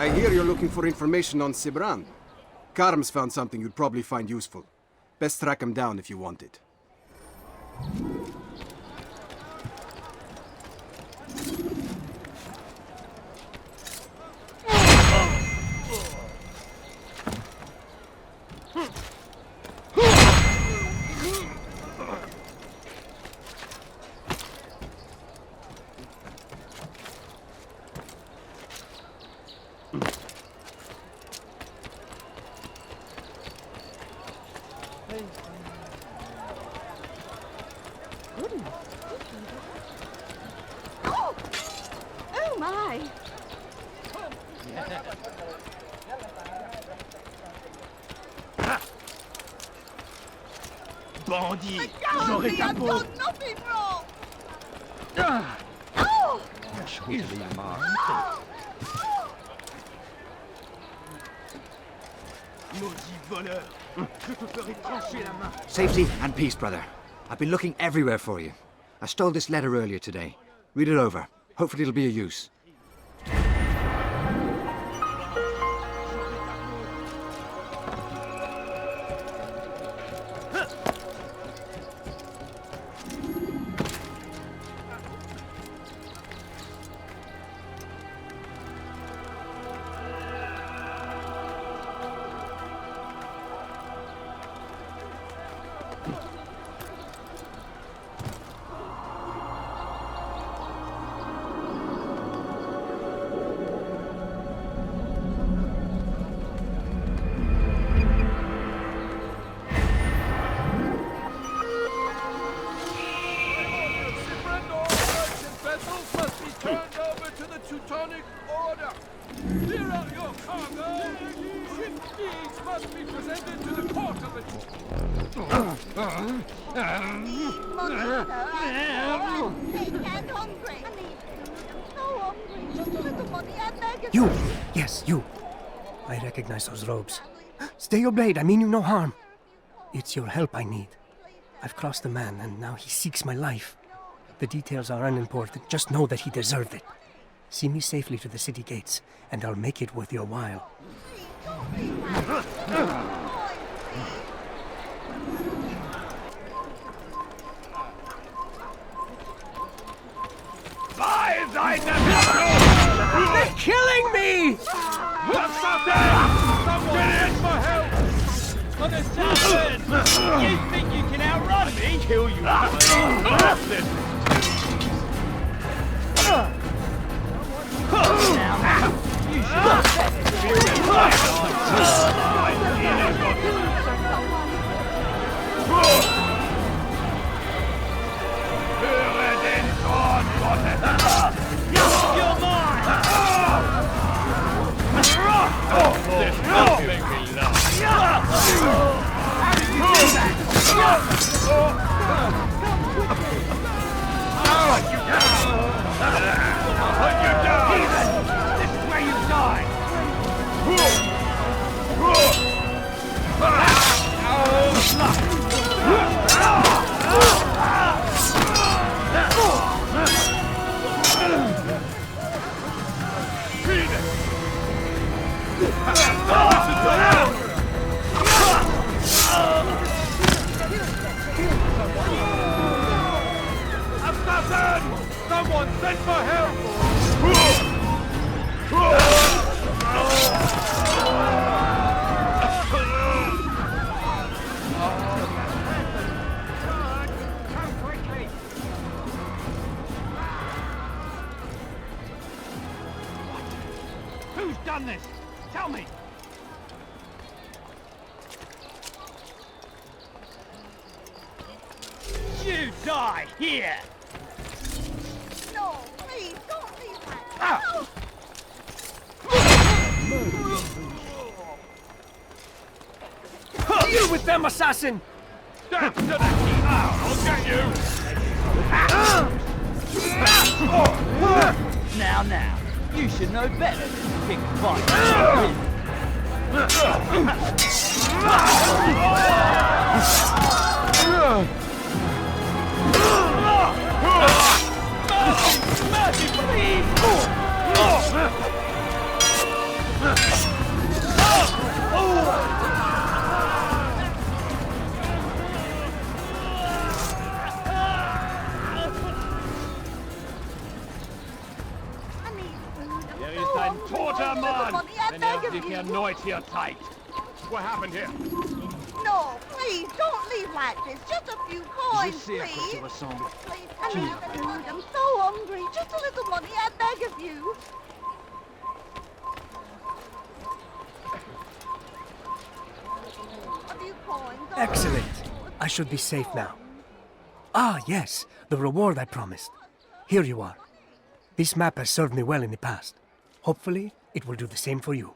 I hear you're looking for information on Sibran. Karm's found something you'd probably find useful. Best track him down if you want it. Oh my! Bandit! J'aurais ta peau! Nothing wrong! Ah. Oh! Maudit voleur! Je te ferai trancher la main! Safety and peace, brother. I've been looking everywhere for you. I stole this letter earlier today. Read it over. Hopefully it'll be of use. You! Yes, you. I recognize those robes. Stay your blade, I mean you no harm. It's your help I need. I've crossed a man, and now he seeks my life. The details are unimportant, just know that he deserved it. See me safely to the city gates, and I'll make it worth your while. They're killing me! You think you can outrun me? Kill you! You're mine! This will make me laugh. How did you do that? I'll hunt you down! This is where you die! Someone send for help! Who's done this? Tell me! You die here! No, please, don't leave her. Ah. Deal with them, assassin! Step to the key now! I'll get you! Now, you should know better than to pick a fight. Mercy, please! dich erneut hier zeigt. What happened here? No, please, don't leave like this. Just a few coins, please. Please, I need food. I'm so hungry. Just a little money, I beg of you. A few coins. all right. Excellent. I should be safe now. Ah, yes, the reward I promised. Here you are. This map has served me well in the past. Hopefully, it will do the same for you.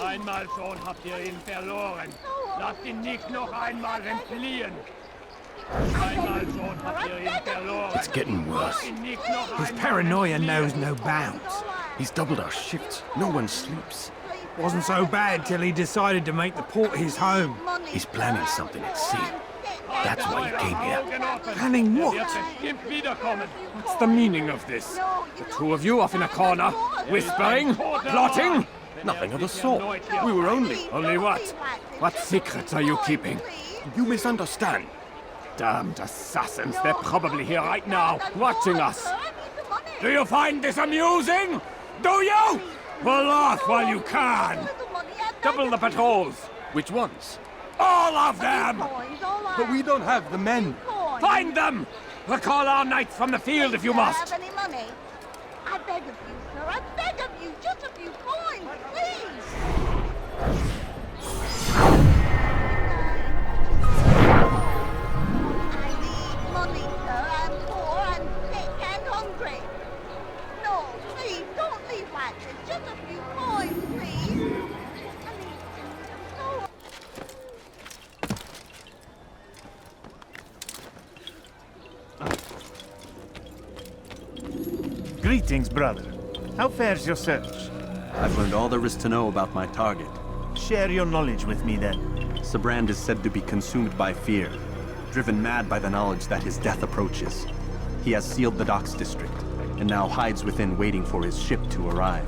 Einmal schon habt ihr ihn verloren. Lasst ihn nicht noch einmal entfliehen. Einmal schon habt ihr ihn verloren. It's getting worse. Lasst ihn nicht noch His einmal paranoia entfliehen. knows no bounds. He's doubled our shifts. No one sleeps. Wasn't so bad till he decided to make the port his home. He's planning something at sea. That's why he came here. Planning what? Er wird bestimmt wiederkommen. What's the meaning of this? The two of you off in a corner, whispering, plotting? Nothing of the sort. We were only... Only what? What secrets are you keeping? You misunderstand. Damned assassins, they're probably here right now, watching us. Do you find this amusing? Do you? Well off while you can. Double the patrols. Which ones? All of them! But we don't have the men. Find them! Recall our knights from the field if you must. Have any money? I beg of you, sir. I beg of you. Just a few coins, please. I need money, sir. I'm poor and sick and hungry. No, please, don't leave like this. Just a few coins, please. I need food. I'm so Greetings, brother. How fares your search? I've learned all there is to know about my target. Share your knowledge with me, then. Sibrand is said to be consumed by fear, driven mad by the knowledge that his death approaches. He has sealed the docks district, and now hides within waiting for his ship to arrive.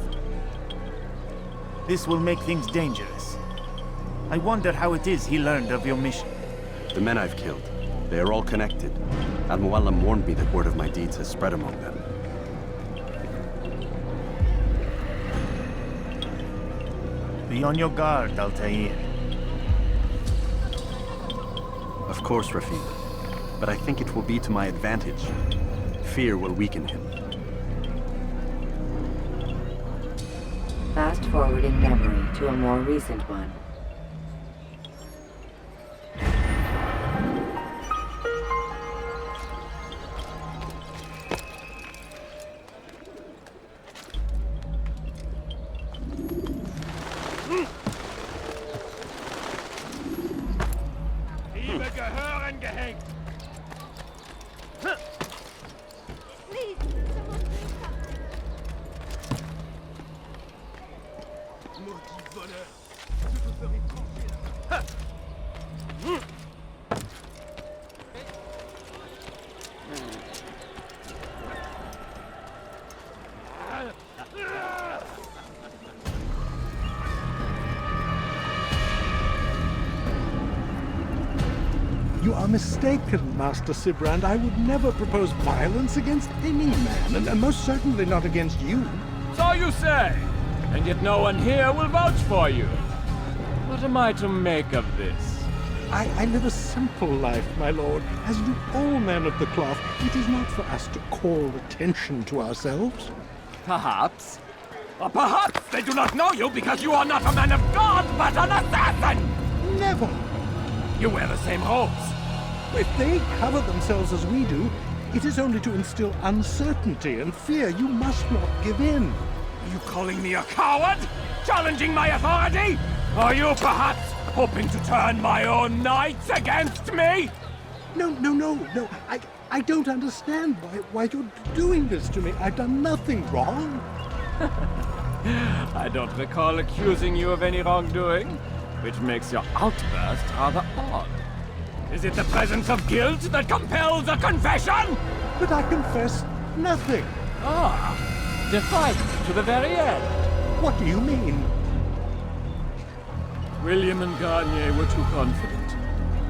This will make things dangerous. I wonder how it is he learned of your mission. The men I've killed, they are all connected. Al-Mualim warned me that word of my deeds has spread among them. Be on your guard, Altair. Of course, Rafiq. But I think it will be to my advantage. Fear will weaken him. Fast forwarding memory to a more recent one. Diebe gehören gehängt. please, someone please help me. Maudit voleur. Je te ferai trancher là. You are mistaken, Master Sibrand. I would never propose violence against any man, and most certainly not against you. So you say, and yet no one here will vouch for you. What am I to make of this? I live a simple life, my lord. As do all men of the cloth, it is not for us to call attention to ourselves. Perhaps. Or perhaps they do not know you because you are not a man of God, but an assassin! Never! You wear the same robes. If they cover themselves as we do, it is only to instill uncertainty and fear. You must not give in. Are you calling me a coward? Challenging my authority? Are you perhaps hoping to turn my own knights against me? No. I don't understand why you're doing this to me. I've done nothing wrong. I don't recall accusing you of any wrongdoing, which makes your outburst rather odd. Is it the presence of guilt that compels a confession? But I confess nothing. Ah, defiant to the very end. What do you mean? William and Garnier were too confident,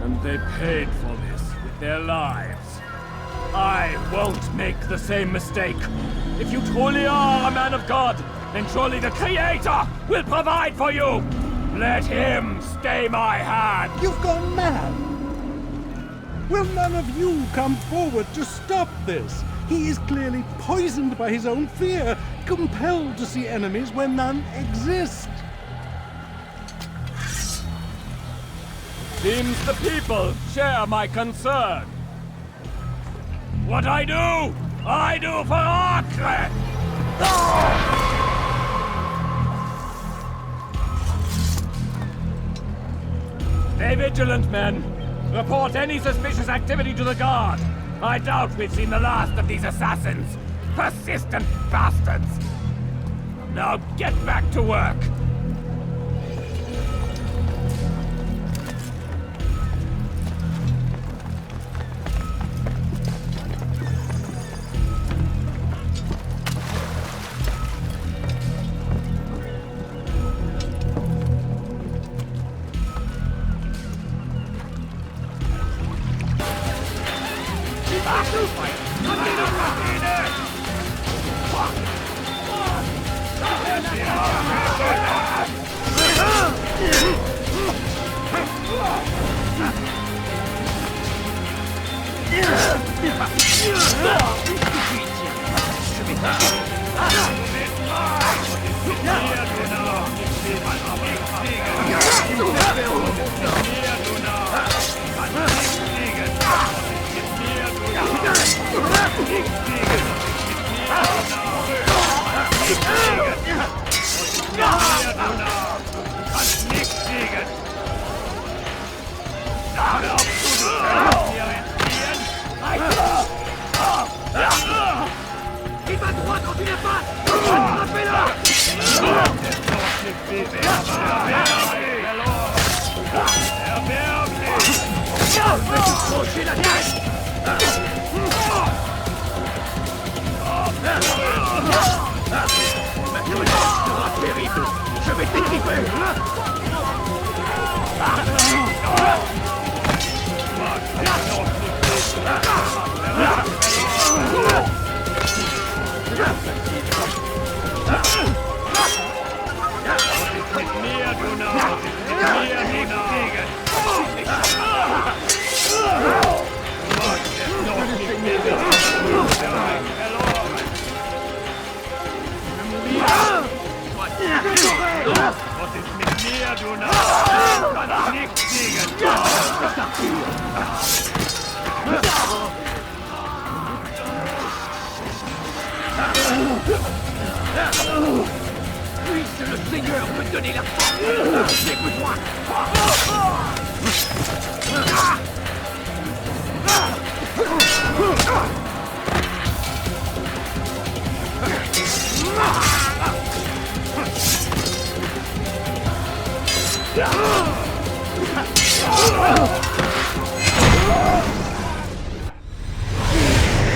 and they paid for this with their lives. I won't make the same mistake. If you truly are a man of God, then surely the Creator will provide for you! Let him stay my hand! You've gone mad! Will none of you come forward to stop this? He is clearly poisoned by his own fear, compelled to see enemies where none exist. Seems the people share my concern. What I do for Acre! Stay vigilant, men. Report any suspicious activity to the guard. I doubt we've seen the last of these assassins. Persistent bastards. Now get back to work.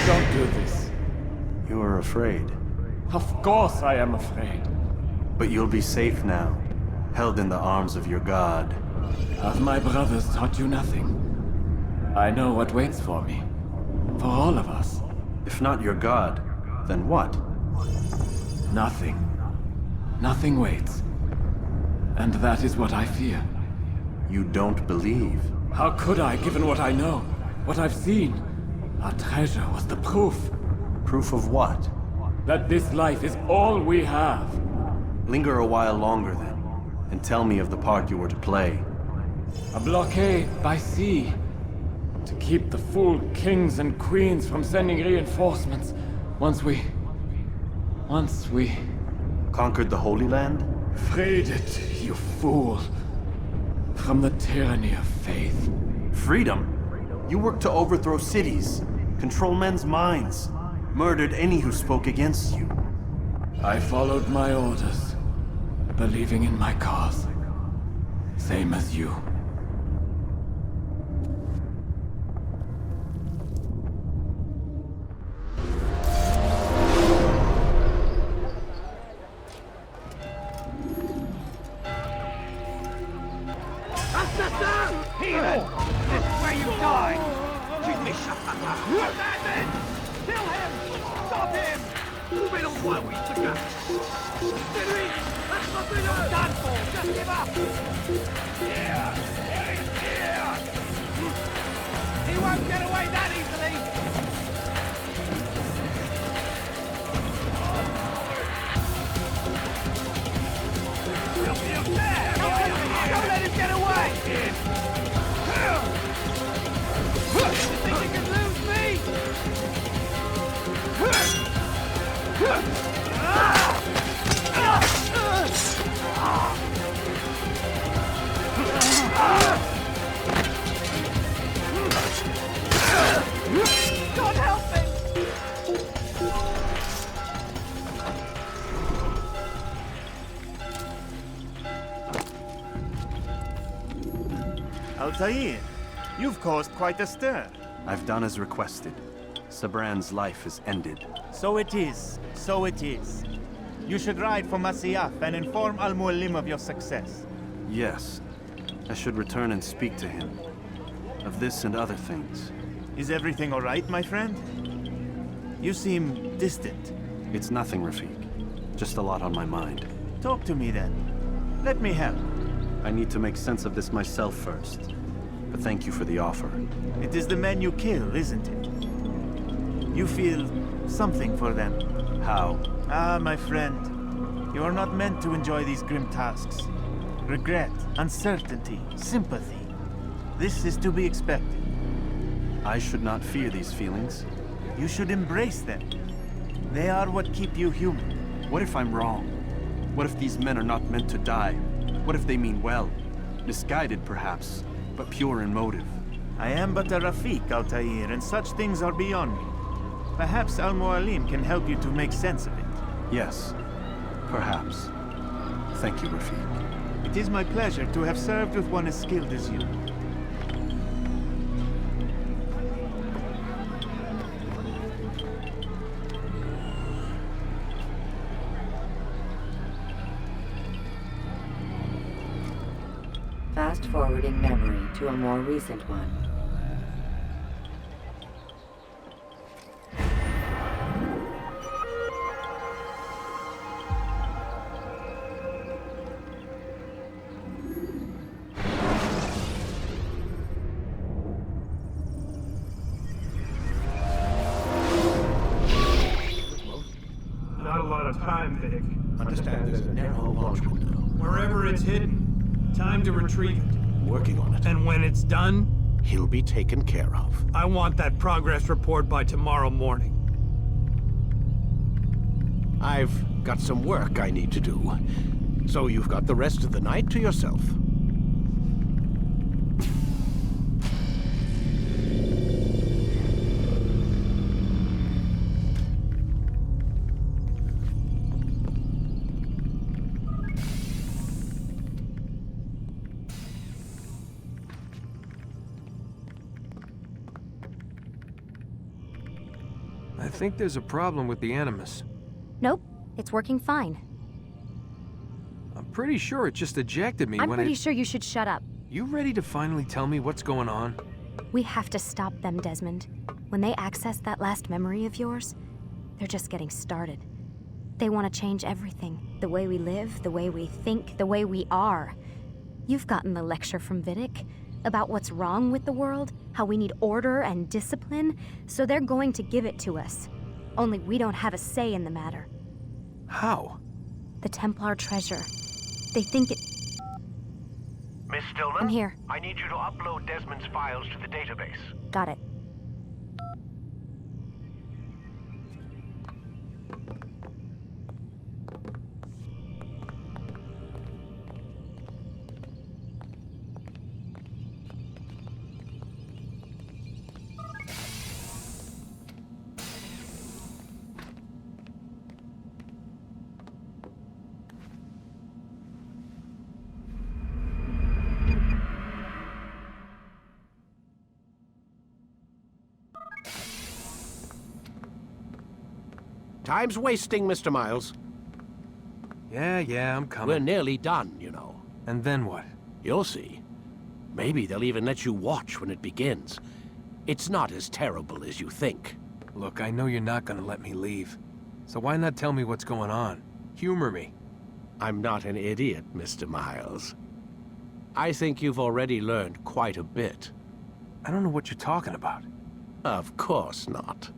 Don't do this. You are afraid. Of course I am afraid. But you'll be safe now, held in the arms of your god. Have my brothers taught you nothing? I know what waits for me. For all of us. If not your god, then what? Nothing. Nothing waits. And that is what I fear. You don't believe. How could I, given what I know? What I've seen? Our treasure was the proof. Proof of what? That this life is all we have. Linger a while longer then, and tell me of the part you were to play. A blockade by sea. To keep the fool kings and queens from sending reinforcements. Once we... Conquered the Holy Land? Freed it, you fool. From the tyranny of faith. Freedom? You worked to overthrow cities, control men's minds, murdered any who spoke against you. I followed my orders, believing in my cause. Same as you. Done for! Just give up! Here! Here! He won't get away that easily! Don't let him get away! You think you can lose me? God help me! Altair, you've caused quite a stir. I've done as requested. Sabran's life is ended. So it is. So it is. You should ride for Masyaf and inform Al-Mualim of your success. Yes. I should return and speak to him. Of this and other things. Is everything all right, my friend? You seem distant. It's nothing, Rafik. Just a lot on my mind. Talk to me then. Let me help. I need to make sense of this myself first. But thank you for the offer. It is the men you kill, isn't it? You feel something for them. How? Ah, my friend. You are not meant to enjoy these grim tasks. Regret, uncertainty, sympathy. This is to be expected. I should not fear these feelings. You should embrace them. They are what keep you human. What if I'm wrong? What if these men are not meant to die? What if they mean well? Misguided, perhaps, but pure in motive. I am but a Rafik, Altair, and such things are beyond me. Perhaps Al-Mualim can help you to make sense of it. Yes, perhaps. Thank you, Rafik. It is my pleasure to have served with one as skilled as you. Fast-forwarding memory to a more recent one. Not a lot of time, Vic. Understand there's a narrow launch window. Wherever it's hidden, time to retrieve it. Working on it. And when it's done, He'll be taken care of. I want that progress report by tomorrow morning. I've got some work I need to do. So you've got the rest of the night to yourself. I think there's a problem with the Animus. Nope, it's working fine. I'm pretty sure it just ejected me when I'm pretty sure you should shut up. You ready to finally tell me what's going on? We have to stop them, Desmond. When they access that last memory of yours, they're just getting started. They want to change everything. The way we live, the way we think, the way we are. You've gotten the lecture from Vidic about what's wrong with the world, how we need order and discipline, so they're going to give it to us. Only we don't have a say in the matter. How? The Templar treasure. They think it... Miss Stillman? I'm here. I need you to upload Desmond's files to the database. Got it. Time's wasting, Mr. Miles. Yeah, I'm coming. We're nearly done, you know. And then what? You'll see. Maybe they'll even let you watch when it begins. It's not as terrible as you think. Look, I know you're not gonna let me leave. So why not tell me what's going on? Humor me. I'm not an idiot, Mr. Miles. I think you've already learned quite a bit. I don't know what you're talking about. Of course not.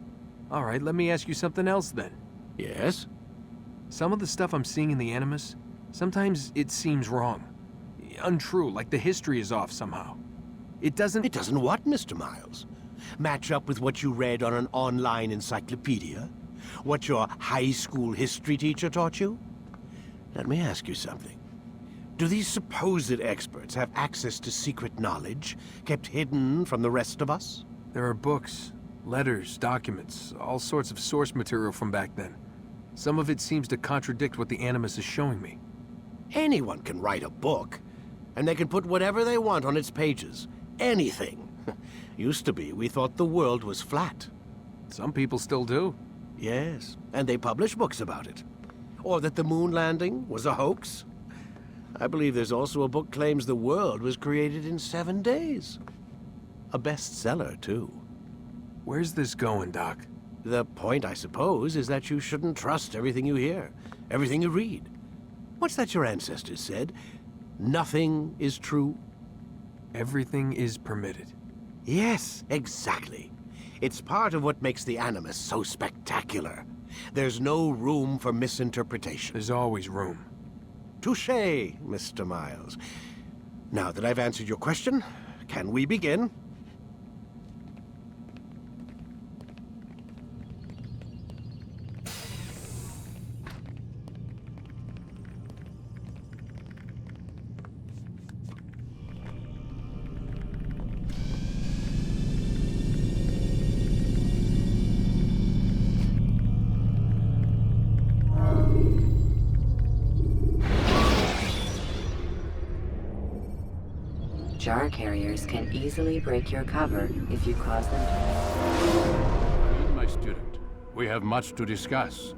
All right, let me ask you something else then. Yes? Some of the stuff I'm seeing in the Animus, sometimes it seems wrong. Untrue, like the history is off somehow. It doesn't... It doesn't what, Mr. Miles? Match up with what you read on an online encyclopedia? What your high school history teacher taught you? Let me ask you something. Do these supposed experts have access to secret knowledge, kept hidden from the rest of us? There are books, letters, documents, all sorts of source material from back then. Some of it seems to contradict what the Animus is showing me. Anyone can write a book, and they can put whatever they want on its pages. Anything. Used to be, we thought the world was flat. Some people still do. Yes, and they publish books about it. Or that the moon landing was a hoax. I believe there's also a book claims the world was created in 7 days. A bestseller, too. Where's this going, Doc? The point, I suppose, is that you shouldn't trust everything you hear, everything you read. What's that your ancestors said? Nothing is true? Everything is permitted. Yes, exactly. It's part of what makes the Animus so spectacular. There's no room for misinterpretation. There's always room. Touché, Mr. Miles. Now that I've answered your question, can we begin? Jar carriers can easily break your cover if you cause them to. My student, we have much to discuss.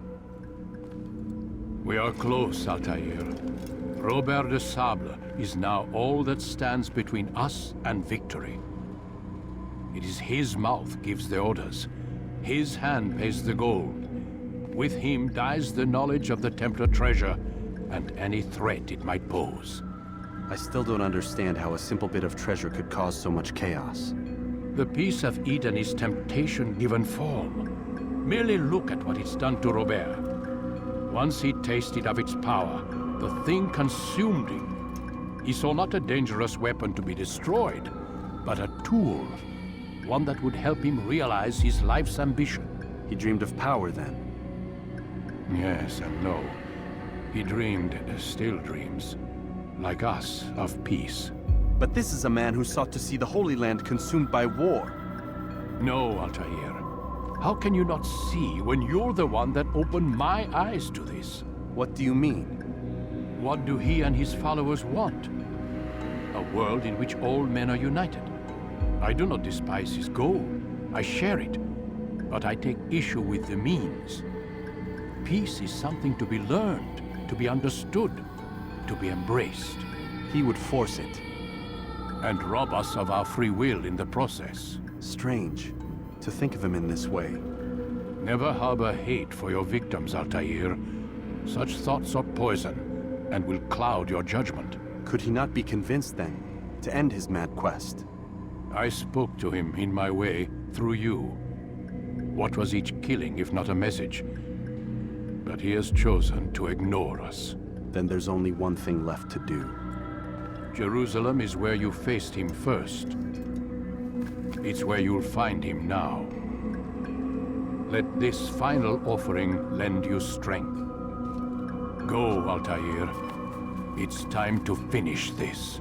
We are close, Altair. Robert de Sable is now all that stands between us and victory. It is his mouth gives the orders. His hand pays the gold. With him dies the knowledge of the Templar treasure and any threat it might pose. I still don't understand how a simple bit of treasure could cause so much chaos. The Peace of Eden is temptation given form. Merely look at what it's done to Robert. Once he tasted of its power, the thing consumed him. He saw not a dangerous weapon to be destroyed, but a tool. One that would help him realize his life's ambition. He dreamed of power then? Yes and no. He dreamed, still dreams. Like us, of peace. But this is a man who sought to see the Holy Land consumed by war. No, Altair. How can you not see when you're the one that opened my eyes to this? What do you mean? What do he and his followers want? A world in which all men are united. I do not despise his goal. I share it. But I take issue with the means. Peace is something to be learned, to be understood, to be embraced. He would force it. And rob us of our free will in the process. Strange, to think of him in this way. Never harbor hate for your victims, Altair. Such thoughts are poison, and will cloud your judgment. Could he not be convinced, then, to end his mad quest? I spoke to him in my way, through you. What was each killing, if not a message? But he has chosen to ignore us. Then there's only one thing left to do. Jerusalem is where you faced him first. It's where you'll find him now. Let this final offering lend you strength. Go, Altair. It's time to finish this.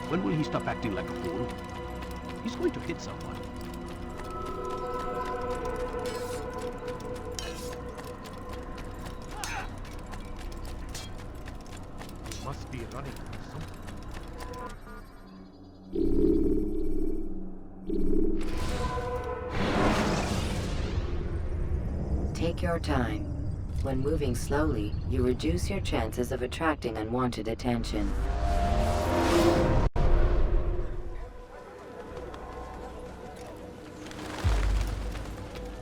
When will he stop acting like a fool? He's going to hit someone. your time. When moving slowly, you reduce your chances of attracting unwanted attention.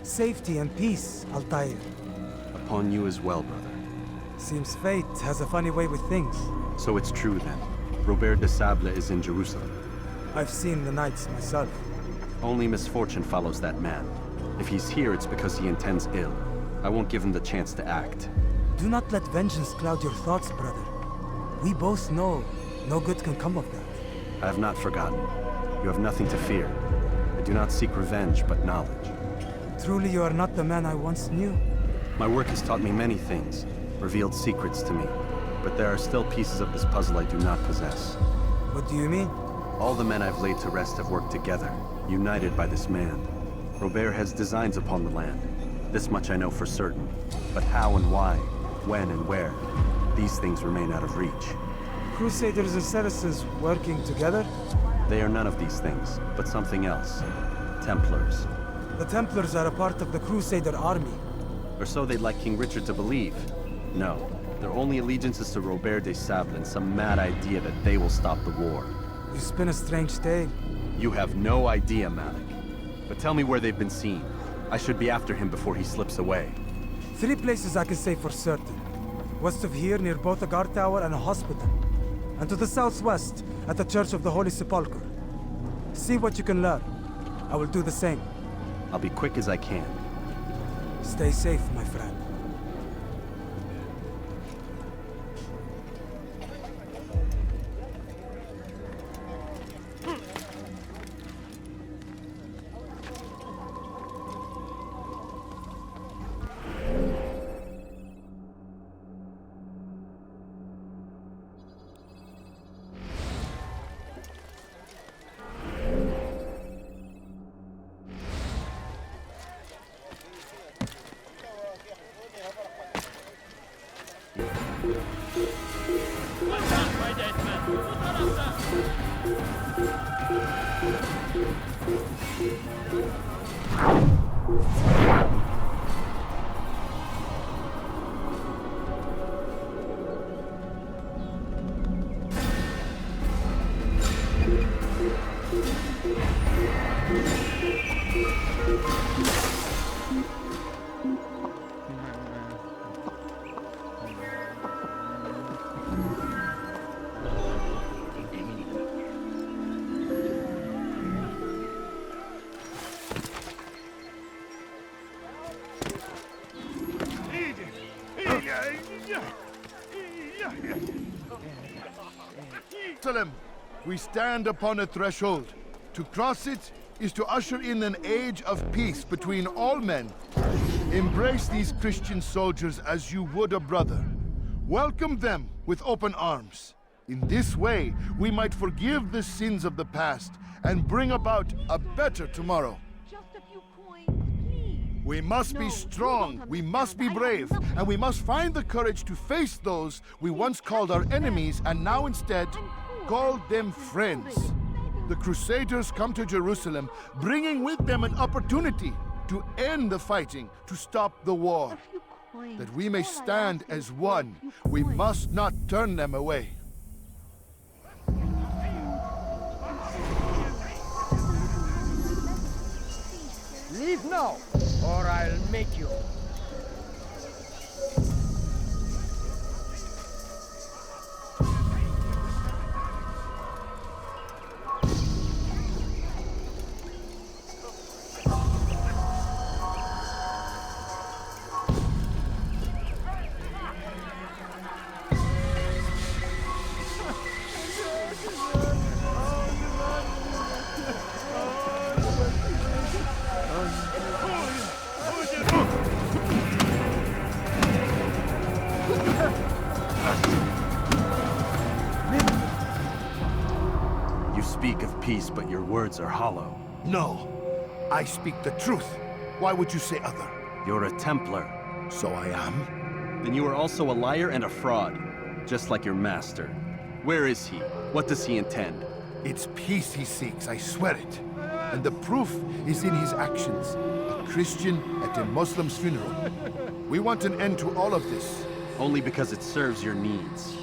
Safety and peace, Altair. Upon you as well, brother. Seems fate has a funny way with things. So it's true then. Robert de Sable is in Jerusalem. I've seen the knights myself. Only misfortune follows that man. If he's here, it's because he intends ill. I won't give him the chance to act. Do not let vengeance cloud your thoughts, brother. We both know no good can come of that. I have not forgotten. You have nothing to fear. I do not seek revenge, but knowledge. Truly you are not the man I once knew. My work has taught me many things, revealed secrets to me. But there are still pieces of this puzzle I do not possess. What do you mean? All the men I've laid to rest have worked together, united by this man. Robert has designs upon the land. This much I know for certain. But how and why, when and where, these things remain out of reach. Crusaders and Saracens working together? They are none of these things, but something else. Templars. The Templars are a part of the Crusader army. Or so they'd like King Richard to believe. No, their only allegiance is to Robert de Sable and some mad idea that they will stop the war. You spin a strange tale. You have no idea, Malik. But tell me where they've been seen. I should be after him before he slips away. 3 places I can say for certain. West of here, near both a guard tower and a hospital. And to the southwest, at the Church of the Holy Sepulchre. See what you can learn. I will do the same. I'll be quick as I can. Stay safe, my friend. Jerusalem, we stand upon a threshold. To cross it is to usher in an age of peace between all men. Embrace these Christian soldiers as you would a brother. Welcome them with open arms. In this way, we might forgive the sins of the past and bring about a better tomorrow. We must be strong, we must be brave, and we must find the courage to face those we once called our enemies and now instead call them friends. The Crusaders come to Jerusalem, bringing with them an opportunity to end the fighting, to stop the war. That we may stand as one, we must not turn them away. Leave now, or I'll make you. Peace, but your words are hollow. No, I speak the truth. Why would you say other? You're a Templar. So I am? Then you are also a liar and a fraud, just like your master. Where is he? What does he intend? It's peace he seeks, I swear it. And the proof is in his actions. A Christian at a Muslim's funeral. We want an end to all of this. Only because it serves your needs.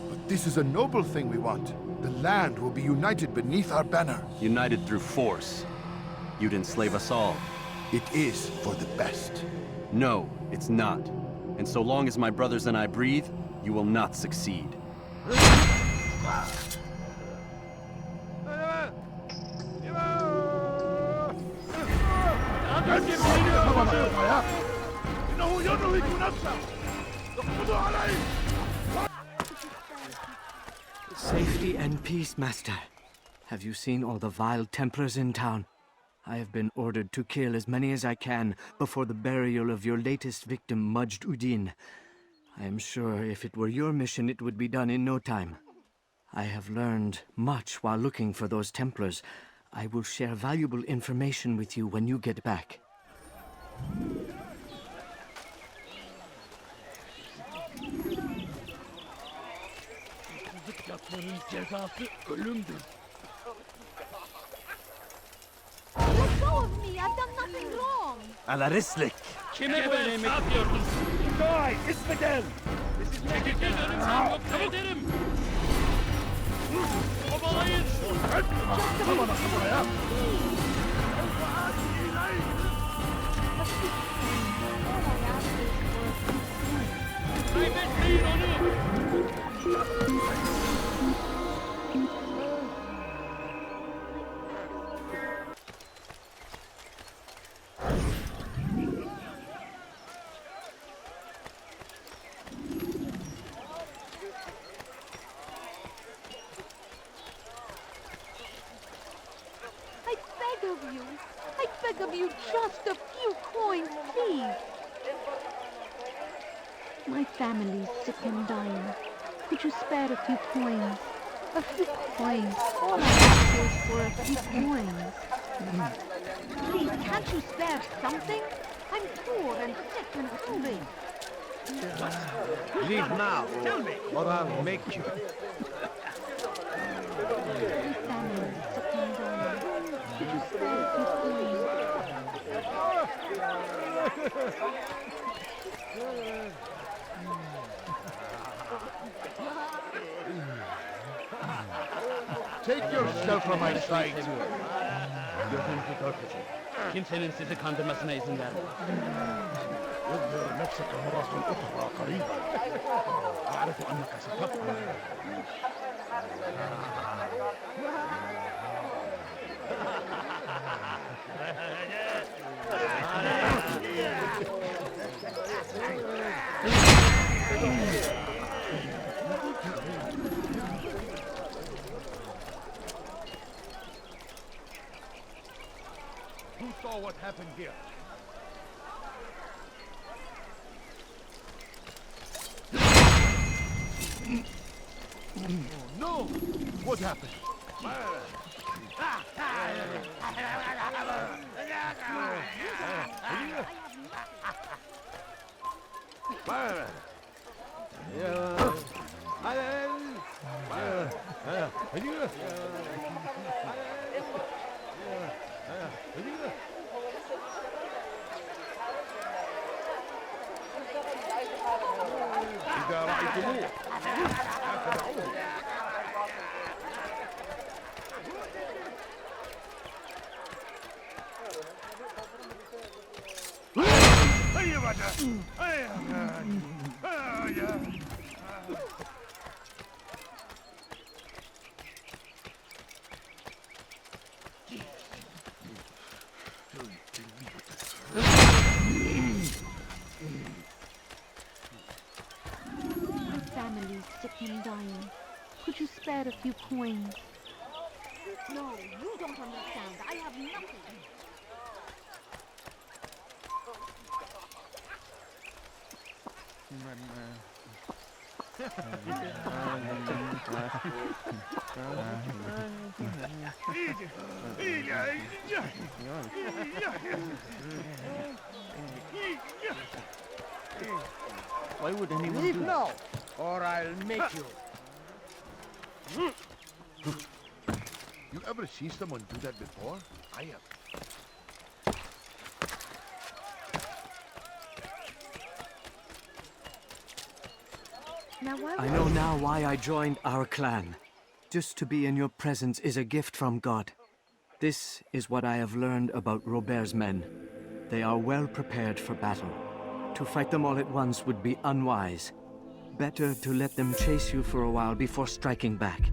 But this is a noble thing we want. The land will be united beneath our banner. United through force. You'd enslave us all. It is for the best. No, it's not. And so long as my brothers and I breathe, you will not succeed. Safety and peace, Master. Have you seen all the vile Templars in town? I have been ordered to kill as many as I can before the burial of your latest victim, Majd Udin. I am sure if it were your mission, it would be done in no time. I have learned much while looking for those Templars. I will share valuable information with you when you get back. Let go of me! I've done nothing wrong! على رسلك. Kime böyle ne yapıyorsun? Guy, İsvedel! Çekil ederim, yoksa ederim. Kovalayın. Tamam buraya. Kaybetmeyin onu. I beg of you, just a few coins, please. My family's sick and dying. Could you spare a few coins? A few coins. All I ask is for a few coins. Please, can't you spare something? I'm poor and sick and hungry. Leave now, or I'll make you. My family's sick and dying. Could you spare a few coins? Take yourself from my sight. Kimsenin sizi kandırmasına izin verme. يظهر نفسك مرة أخرى قريبا. أعرف أنك ستبقى. Who saw what happened here? Oh, no! What happened? إذا رأيتموه تدعوه. My family's sick and dying. Could you spare a few coins? No, you don't understand. I have nothing. Why would anyone Leave do now, or I'll make you. You ever see someone do that before? I have. I know now why I joined our clan. Just to be in your presence is a gift from God. This is what I have learned about Robert's men. They are well prepared for battle. To fight them all at once would be unwise. Better to let them chase you for a while before striking back.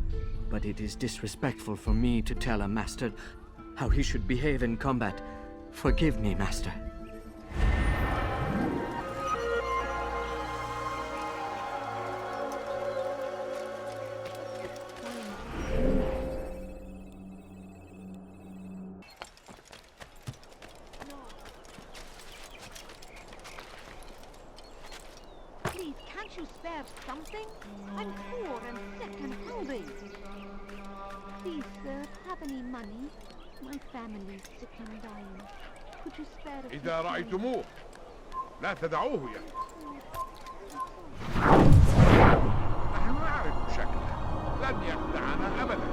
But it is disrespectful for me to tell a master how he should behave in combat. Forgive me, master. Please, can't you spare something? I'm poor and sick and hungry. Please, sir, have any money? My family's sick and dying. Could you spare a إذا رأيتموه لا تدعوه يأتي. نحن نعرف شكله، لن يخدعنا أبدا.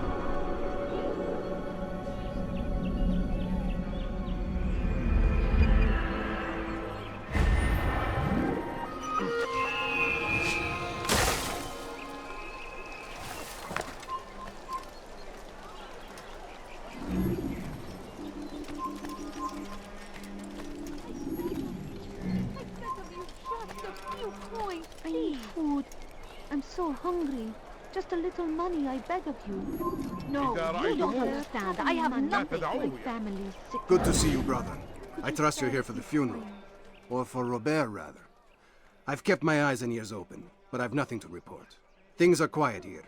I'm so hungry. Just a little money, I beg of you. No, you don't understand. I have nothing. My family's sick. Good to see you, brother. I trust you're here for the funeral. Or for Robert, rather. I've kept my eyes and ears open, but I've nothing to report. Things are quiet here.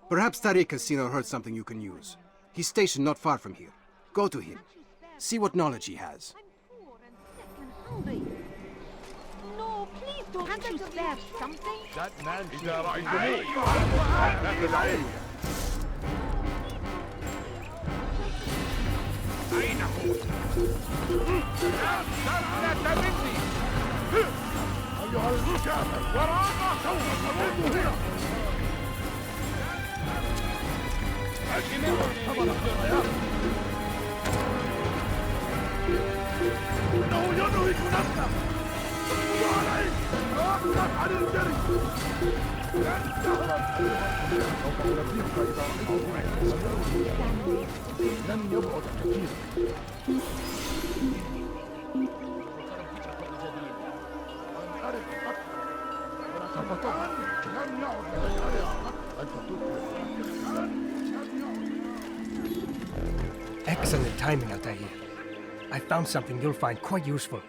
Perhaps Tariq has seen or heard something you can use. He's stationed not far from here. Go to him. See what knowledge he has. No, please don't. Can't you spare something? That man إذا رأيتموه لا تدعوه. أين هو؟ لا مني. أيها المكافر وراءنا سوف تموت هنا. إنه ينهك نفسه. وعليك أطلق عن الجري. لن يبعد كثيرا. Excellent timing, Altair. I found something you'll find quite useful.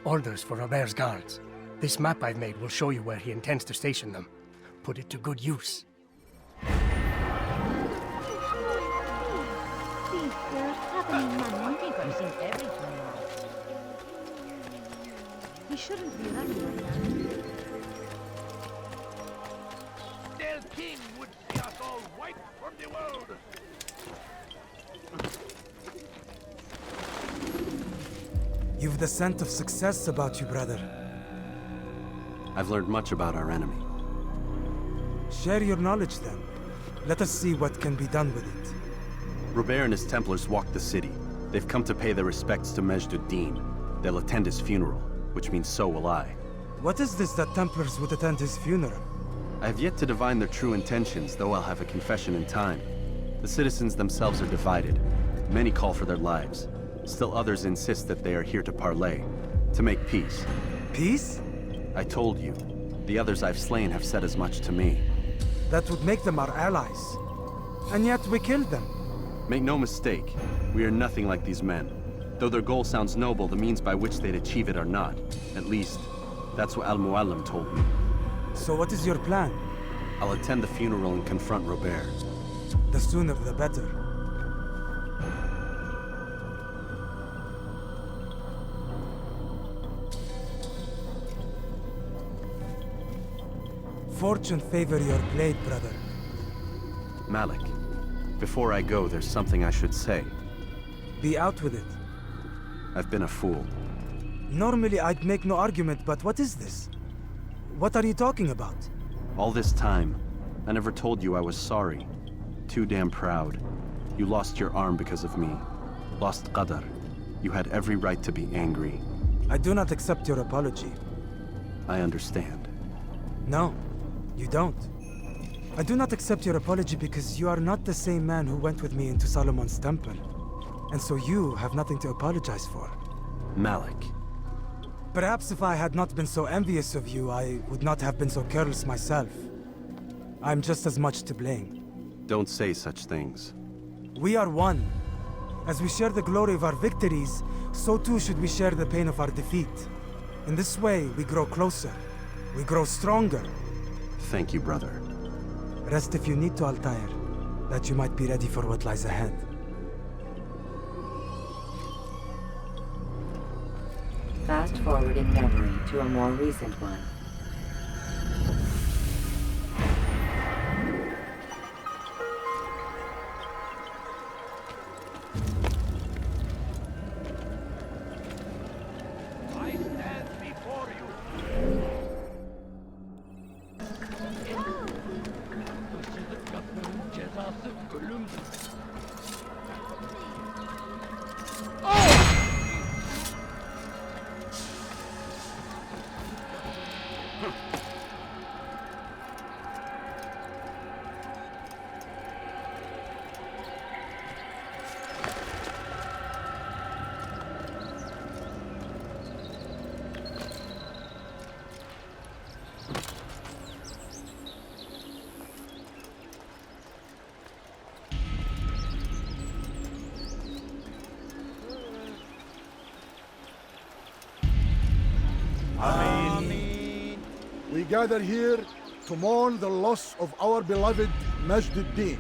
Orders for Robert's guards. This map I've made will show you where he intends to station them. Put it to good use. Please, sir, have any money? I think I've seen everything now. He shouldn't be running like that. Their king would see us all wiped from the world. You've the scent of success about you, brother. I've learned much about our enemy. Share your knowledge, then. Let us see what can be done with it. Robert and his Templars walk the city. They've come to pay their respects to Majd ud-Din. They'll attend his funeral, which means so will I. What is this that Templars would attend his funeral? I have yet to divine their true intentions, though I'll have a confession in time. The citizens themselves are divided. Many call for their lives. Still others insist that they are here to parley, to make peace. Peace? I told you. The others I've slain have said as much to me. That would make them our allies. And yet we killed them. Make no mistake, we are nothing like these men. Though their goal sounds noble, the means by which they'd achieve it are not. At least, that's what Al-Muallim told me. So what is your plan? I'll attend the funeral and confront Robert. The sooner the better. Fortune favor your blade, brother. Malik, before I go, there's something I should say. Be out with it. I've been a fool. Normally I'd make no argument, but what is this? What are you talking about? All this time, I never told you I was sorry. Too damn proud. You lost your arm because of me. Lost Qadar. You had every right to be angry. I do not accept your apology. I understand. No. You don't. I do not accept your apology because you are not the same man who went with me into Solomon's temple. And so you have nothing to apologize for. Malik. Perhaps if I had not been so envious of you, I would not have been so careless myself. I'm just as much to blame. Don't say such things. We are one. As we share the glory of our victories, so too should we share the pain of our defeat. In this way, we grow closer. We grow stronger. Thank you, brother. Rest if you need to, Altair, that you might be ready for what lies ahead. Fast-forwarding memory to a more recent one. I stand before you. We gather here to mourn the loss of our beloved Majduddin.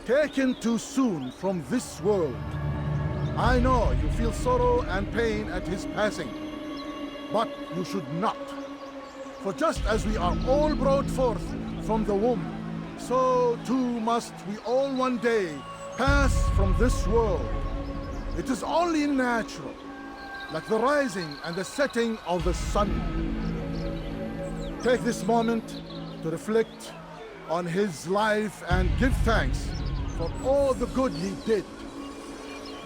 Taken too soon from this world. I know you feel sorrow and pain at his passing, but you should not. For just as we are all brought forth from the womb, so too must we all one day pass from this world. It is only natural, like the rising and the setting of the sun. Take this moment to reflect on his life and give thanks for all the good he did.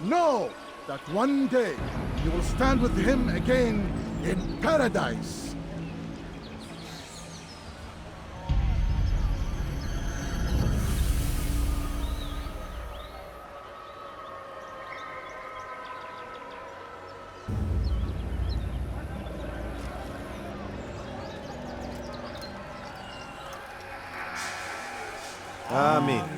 Know that one day you will stand with him again in paradise. Amen.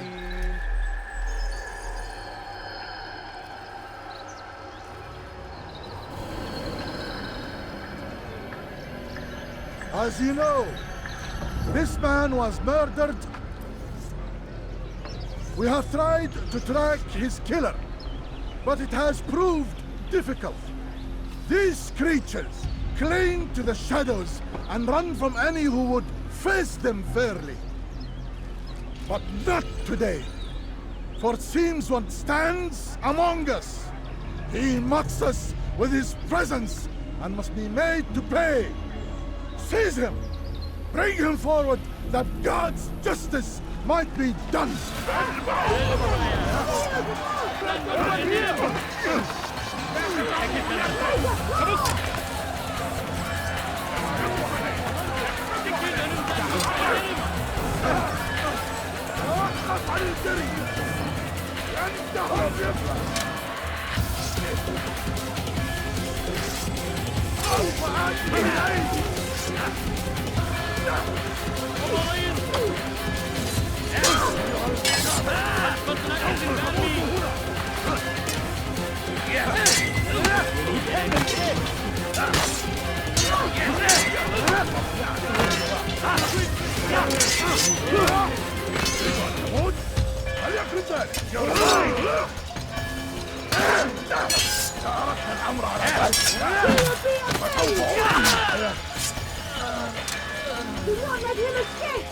As you know, this man was murdered. We have tried to track his killer, but it has proved difficult. These creatures cling to the shadows and run from any who would face them fairly. But not today, for it seems one stands among us. He mocks us with his presence and must be made to pay. Seize him! Bring him forward that God's justice might be done! Do not let him escape!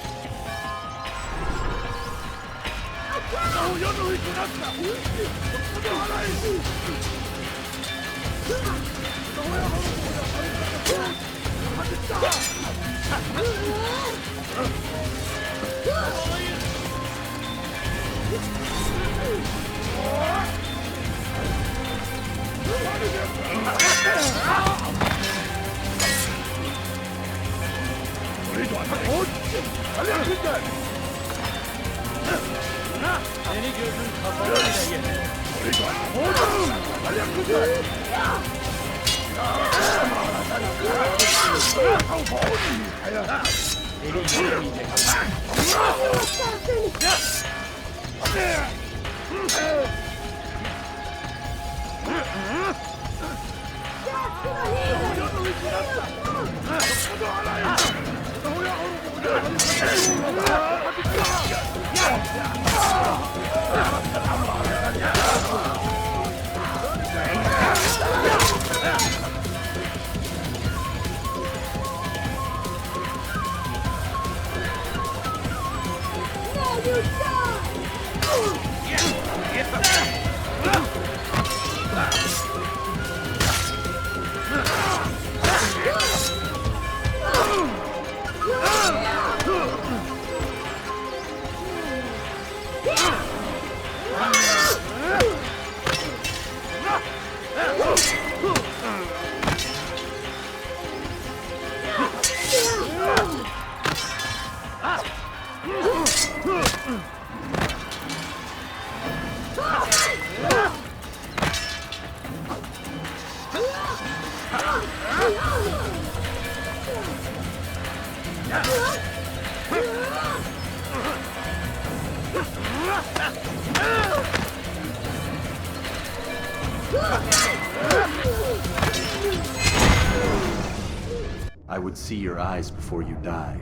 I would see your eyes before you die.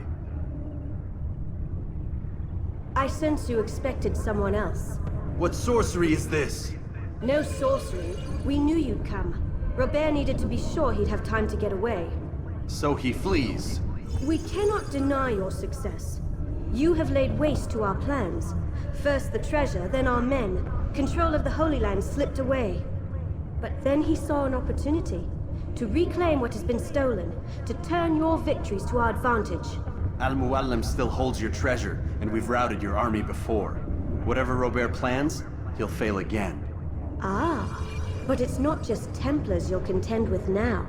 I sense you expected someone else. What sorcery is this? No sorcery. We knew you'd come. Robert needed to be sure he'd have time to get away. So he flees. We cannot deny your success. You have laid waste to our plans. First the treasure, then our men. Control of the Holy Land slipped away. But then he saw an opportunity. To reclaim what has been stolen. To turn your victories to our advantage. Al-Muallim still holds your treasure, and we've routed your army before. Whatever Robert plans, he'll fail again. Ah, but it's not just Templars you'll contend with now.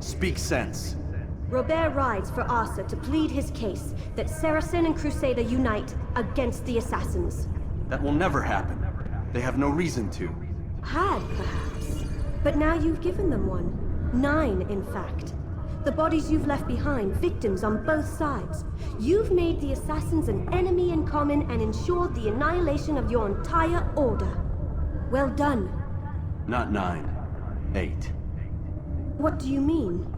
Speak sense. Robert rides for Asa to plead his case that Saracen and Crusader unite against the Assassins. That will never happen. They have no reason to. Had, perhaps. But now you've given them one. 9, in fact. The bodies you've left behind, victims on both sides. You've made the Assassins an enemy in common and ensured the annihilation of your entire order. Well done. Not 9. 8. What do you mean?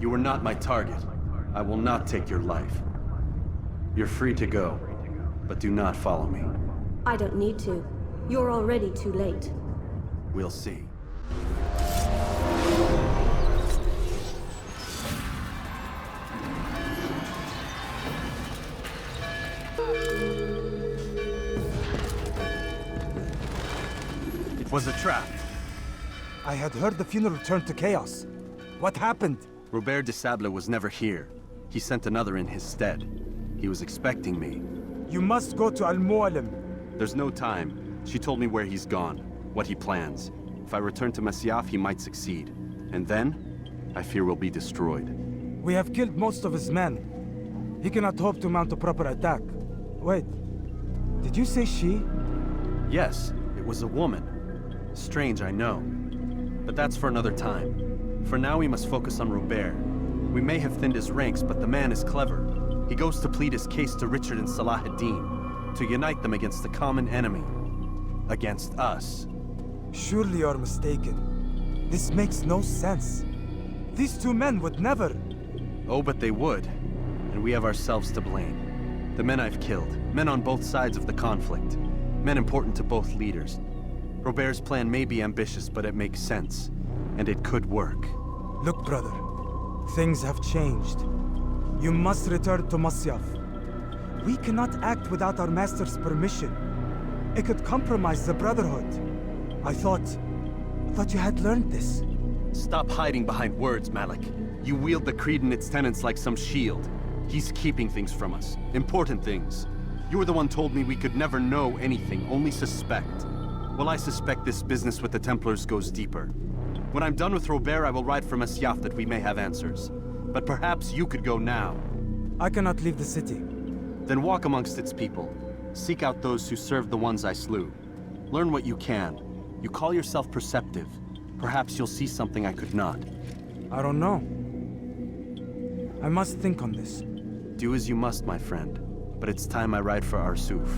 You were not my target. I will not take your life. You're free to go, but do not follow me. I don't need to. You're already too late. We'll see. It was a trap. I had heard the funeral turned to chaos. What happened? Robert de Sable was never here. He sent another in his stead. He was expecting me. You must go to Al-Muallim. There's no time. She told me where he's gone, what he plans. If I return to Masyaf, he might succeed. And then, I fear we'll be destroyed. We have killed most of his men. He cannot hope to mount a proper attack. Wait, did you say she? Yes, it was a woman. Strange, I know. But that's for another time. For now, we must focus on Robert. We may have thinned his ranks, but the man is clever. He goes to plead his case to Richard and Salah ad-Din, to unite them against the common enemy. Against us. Surely you're mistaken. This makes no sense. These two men would never... Oh, but they would. And we have ourselves to blame. The men I've killed, men on both sides of the conflict. Men important to both leaders. Robert's plan may be ambitious, but it makes sense. And it could work. Look, brother. Things have changed. You must return to Masyaf. We cannot act without our master's permission. It could compromise the Brotherhood. I thought you had learned this. Stop hiding behind words, Malik. You wield the creed and its tenets like some shield. He's keeping things from us. Important things. You were the one told me we could never know anything, only suspect. Well, I suspect this business with the Templars goes deeper. When I'm done with Robert, I will ride for Masyaf that we may have answers. But perhaps you could go now. I cannot leave the city. Then walk amongst its people. Seek out those who served the ones I slew. Learn what you can. You call yourself perceptive. Perhaps you'll see something I could not. I don't know. I must think on this. Do as you must, my friend. But it's time I ride for Arsuf.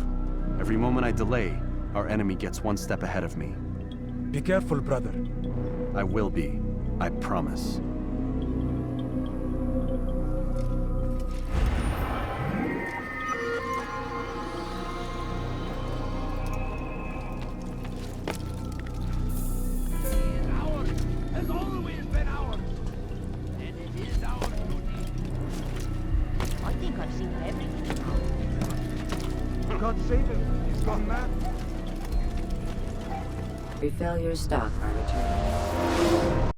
Every moment I delay, our enemy gets one step ahead of me. Be careful, brother. I will be. I promise. Has always been ours. And it is our duty. I think I've seen everything now. God save him. He's gone mad. Refill your stock, Arbitrator.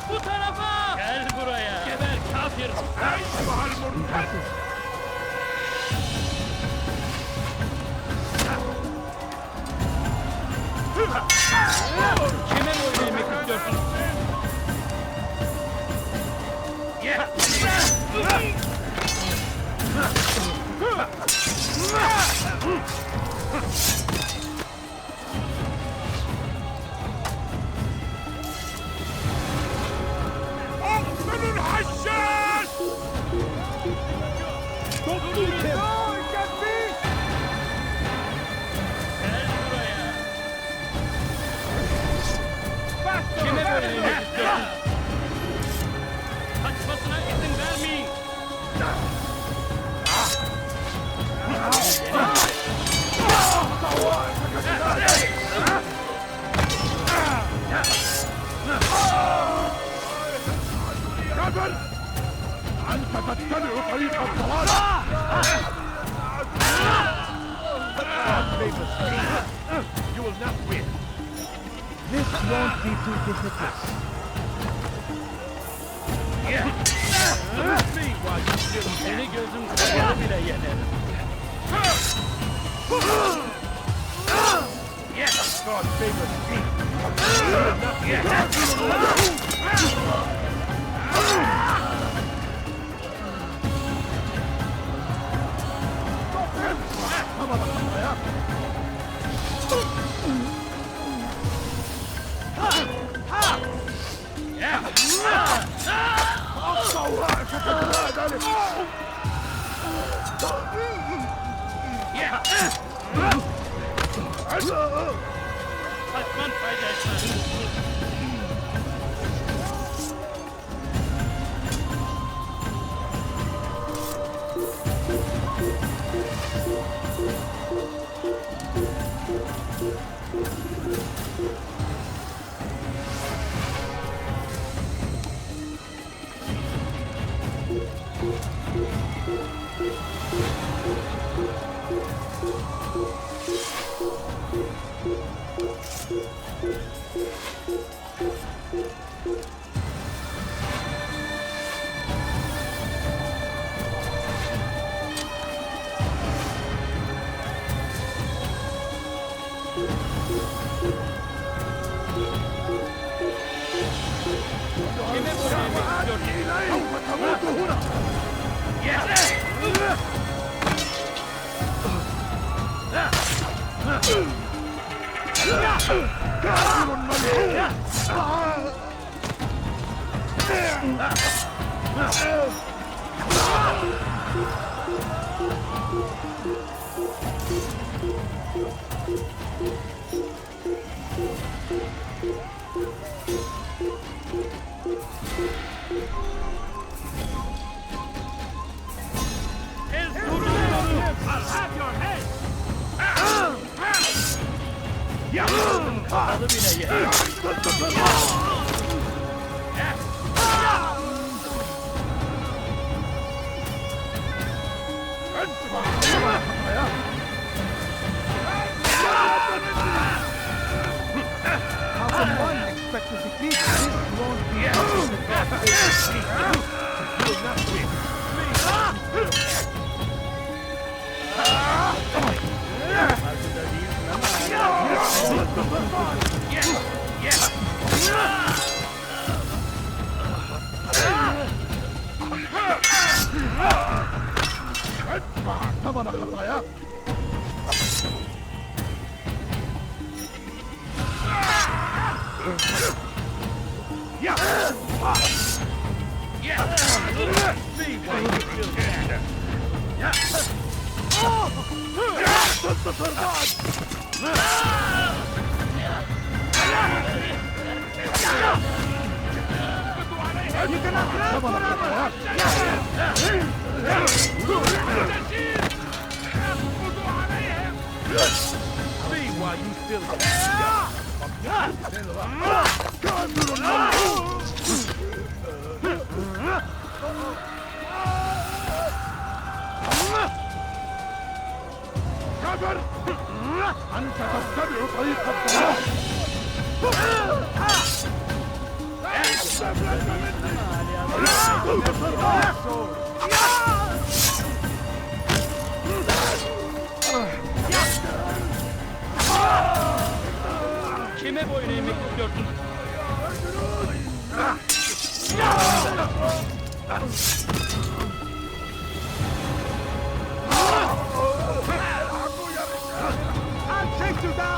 Bu tarafa! Gel buraya! Geber kafir! Kime boyun eğmek istiyorsun? Kime böyle yemek istiyorsun? Kaçmasına izin vermeyin. أنت تتبع طريق الضلال. You will not win. This won't be too difficult. Seni gözüm kapalı bile yenerim. Yes, God favors me. Kaçman fayda etmez. How can one expect to defeat this lone أنت تتبع طريق الضلال. Kime boyun eğmek istiyorsun?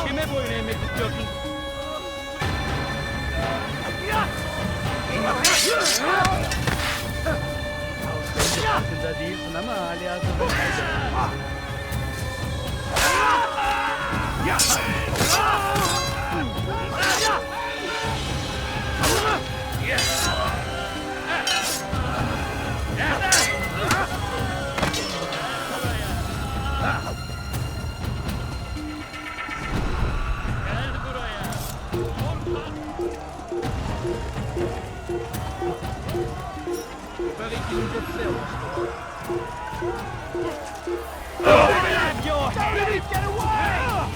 Kime boyun eğmek istiyorsun? Farkında değilsin ama hali hazırda. Get away!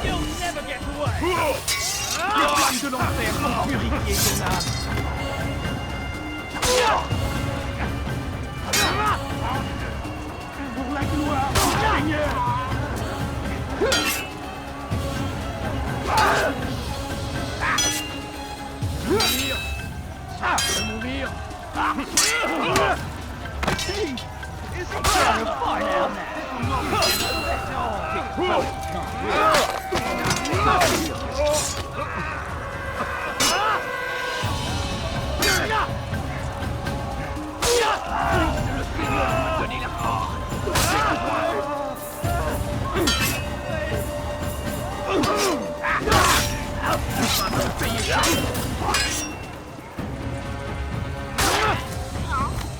You'll never get away! Blande dem ser som pyrrikjegorna! Pour la gloire du Seigneur! Mourir! Ça peut mourir! See? Isn't that a fine out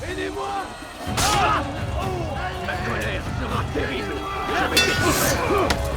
Aidez-moi! La colère sera terrible! Je vais t'étouffer!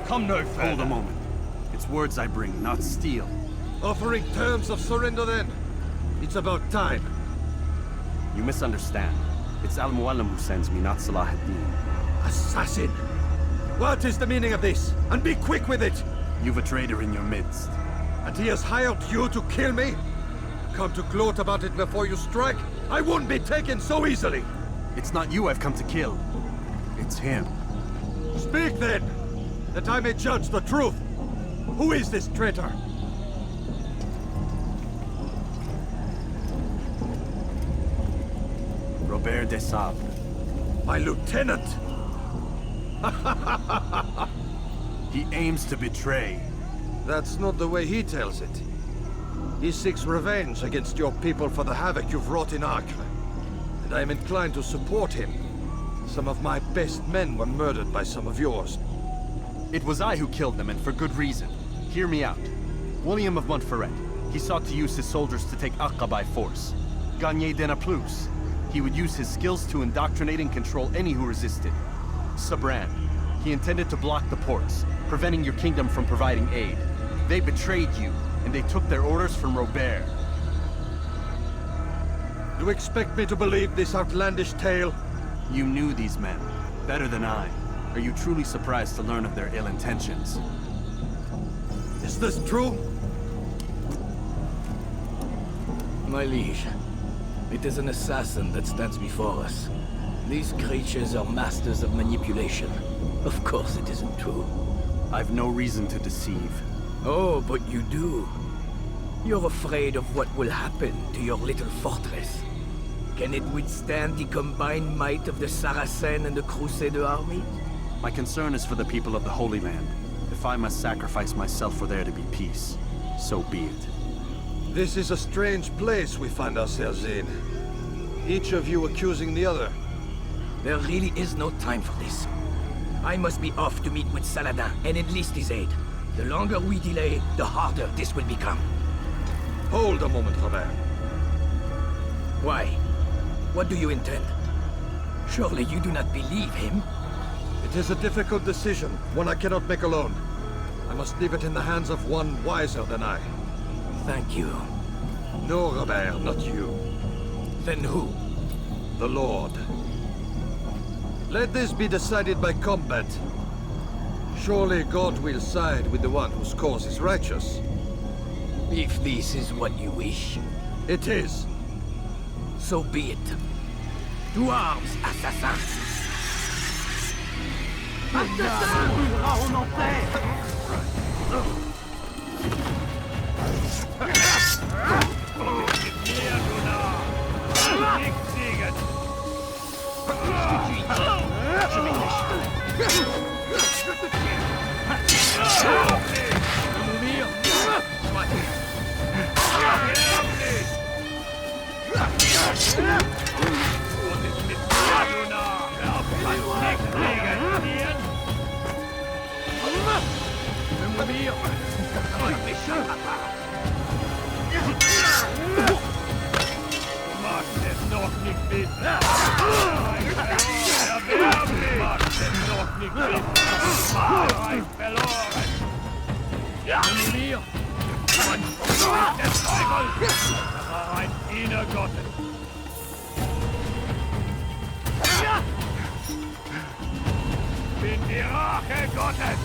Come no further. Hold a moment. It's words I bring, not steel. Offering terms of surrender then? It's about time. You misunderstand. It's Al-Mualim who sends me, not Salah ad-Din. Assassin! What is the meaning of this? And be quick with it! You've a traitor in your midst. And he has hired you to kill me? Come to gloat about it before you strike? I won't be taken so easily! It's not you I've come to kill. It's him. Speak then! That I may judge the truth! Who is this traitor? Robert de Sable. My lieutenant! He aims to betray. That's not the way he tells it. He seeks revenge against your people for the havoc you've wrought in Acre. And I am inclined to support him. Some of my best men were murdered by some of yours. It was I who killed them, and for good reason. Hear me out. William of Montferrat. He sought to use his soldiers to take Acre by force. Gagné de Naplouse. He would use his skills to indoctrinate and control any who resisted. Sabran. He intended to block the ports, preventing your kingdom from providing aid. They betrayed you, and they took their orders from Robert. You expect me to believe this outlandish tale? You knew these men, better than I. Are you truly surprised to learn of their ill intentions? Is this true? My liege, it is an assassin that stands before us. These creatures are masters of manipulation. Of course it isn't true. I've no reason to deceive. Oh, but you do. You're afraid of what will happen to your little fortress. Can it withstand the combined might of the Saracen and the Crusader army? My concern is for the people of the Holy Land. If I must sacrifice myself for there to be peace, so be it. This is a strange place we find ourselves in. Each of you accusing the other. There really is no time for this. I must be off to meet with Saladin and enlist his aid. The longer we delay, the harder this will become. Hold a moment, Robert. Why? What do you intend? Surely you do not believe him? It is a difficult decision, one I cannot make alone. I must leave it in the hands of one wiser than I. Thank you. No, Robert, not you. Then who? The Lord. Let this be decided by combat. Surely God will side with the one whose cause is righteous. If this is what you wish. It is. So be it. To arms, assassin! Bin die Rache Gottes!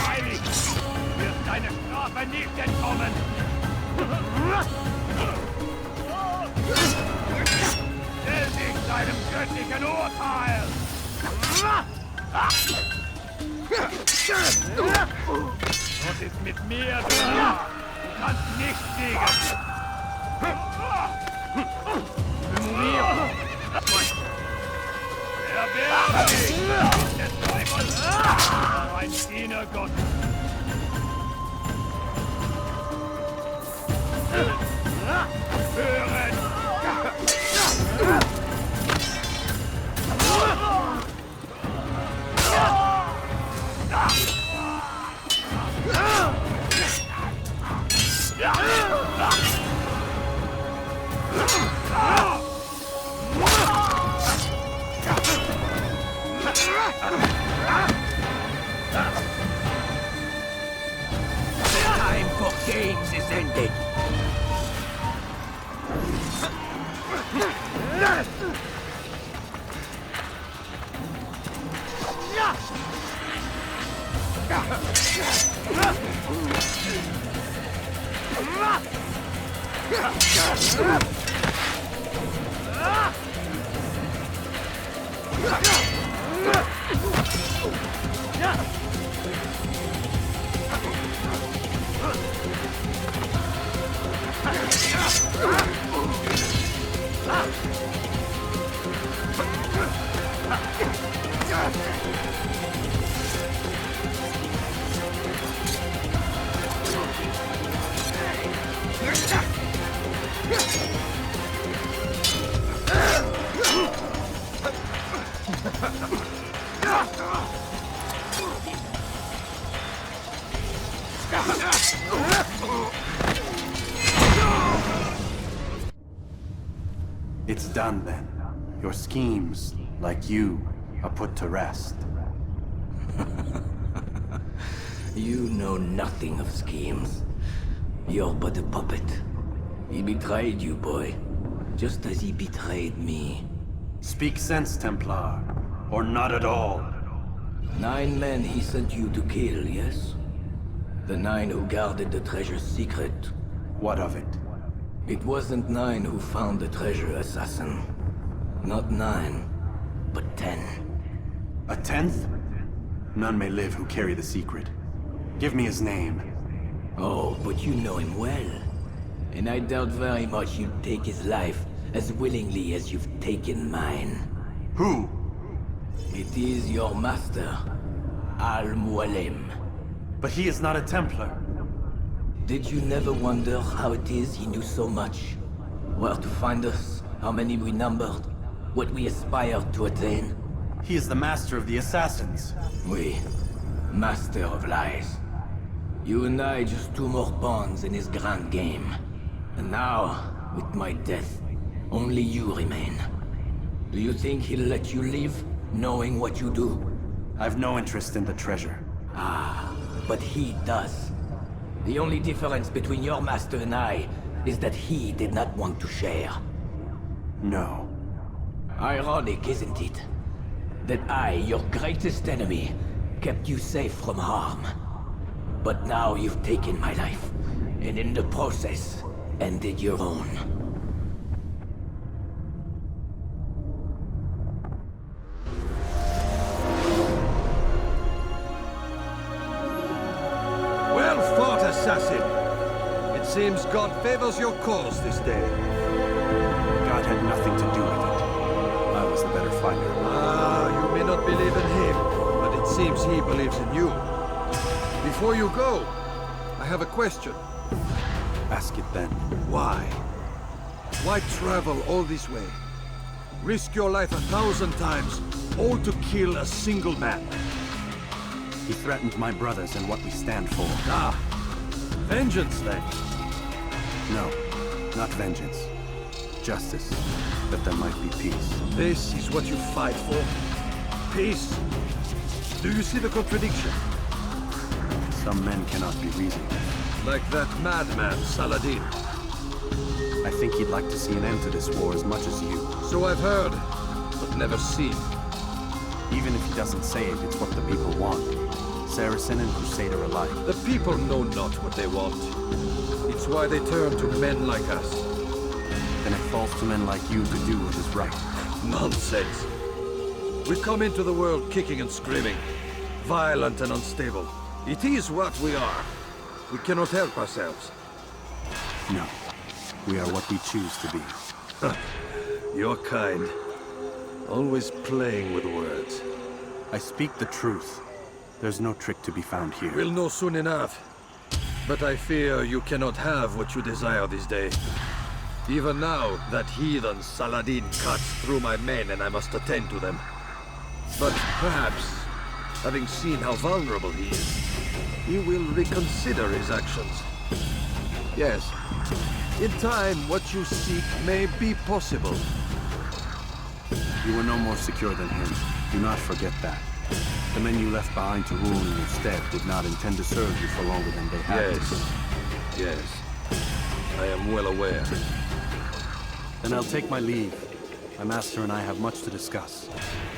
Heilig! Wird deine Strafe nicht entkommen! Stell dich deinem göttlichen Urteil! Was ist mit mir, du Narr? Du kannst nicht siegen! Erwärme dich! Des Teufels! Ein Diener Gottes! Hören! descended. It's done then. Your schemes, like you, are put to rest. You know nothing of schemes. You're but a puppet. He betrayed you, boy. Just as he betrayed me. Speak sense, Templar. Or not at all. 9 men he sent you to kill, yes? The 9 who guarded the treasure's secret. What of it? It wasn't 9 who found the treasure, assassin. Not 9, but 10. A 10th? None may live who carry the secret. Give me his name. Oh, but you know him well. And I doubt very much you'd take his life as willingly as you've taken mine. Who? It is your master, Al-Mualim. But he is not a Templar. Did you never wonder how it is he knew so much? Where to find us, how many we numbered, what we aspired to attain? He is the master of the assassins. Oui, master of lies. You and I just 2 more pawns in his grand game. And now, with my death, only you remain. Do you think he'll let you live, knowing what you do? I've no interest in the treasure. Ah, but he does. The only difference between your master and I is that he did not want to share. No. Ironic, isn't it? That I, your greatest enemy, kept you safe from harm. But now you've taken my life, and in the process, ended your own. Well fought, assassin. It seems God favors your cause this day. God had nothing to do with it. I was the better fighter. Ah, you may not believe in him, but it seems he believes in you. Before you go, I have a question. Ask it then. Why? Why travel all this way? Risk your life 1,000 times, all to kill a single man. He threatened my brothers and what we stand for. Ah, vengeance then. No, not vengeance. Justice, that there might be peace. This is what you fight for? Peace? Do you see the contradiction? Some men cannot be reasoned. Like that madman, Saladin. I think he'd like to see an end to this war as much as you. So I've heard, but never seen. Even if he doesn't say it, it's what the people want. Saracen and Crusader alike. The people know not what they want. It's why they turn to men like us. Then it falls to men like you to do what is right. Nonsense. We come into the world kicking and screaming, violent and unstable. It is what we are. We cannot help ourselves. No. We are what we choose to be. Your kind. Always playing with words. I speak the truth. There's no trick to be found here. We'll know soon enough. But I fear you cannot have what you desire this day. Even now, that heathen Saladin cuts through my men and I must attend to them. But perhaps, having seen how vulnerable he is, he will reconsider his actions. Yes, in time, what you seek may be possible. You were no more secure than him. Do not forget that. The men you left behind to rule in your stead did not intend to serve you for longer than they had to. Yes. I am well aware. Then I'll take my leave. My master and I have much to discuss.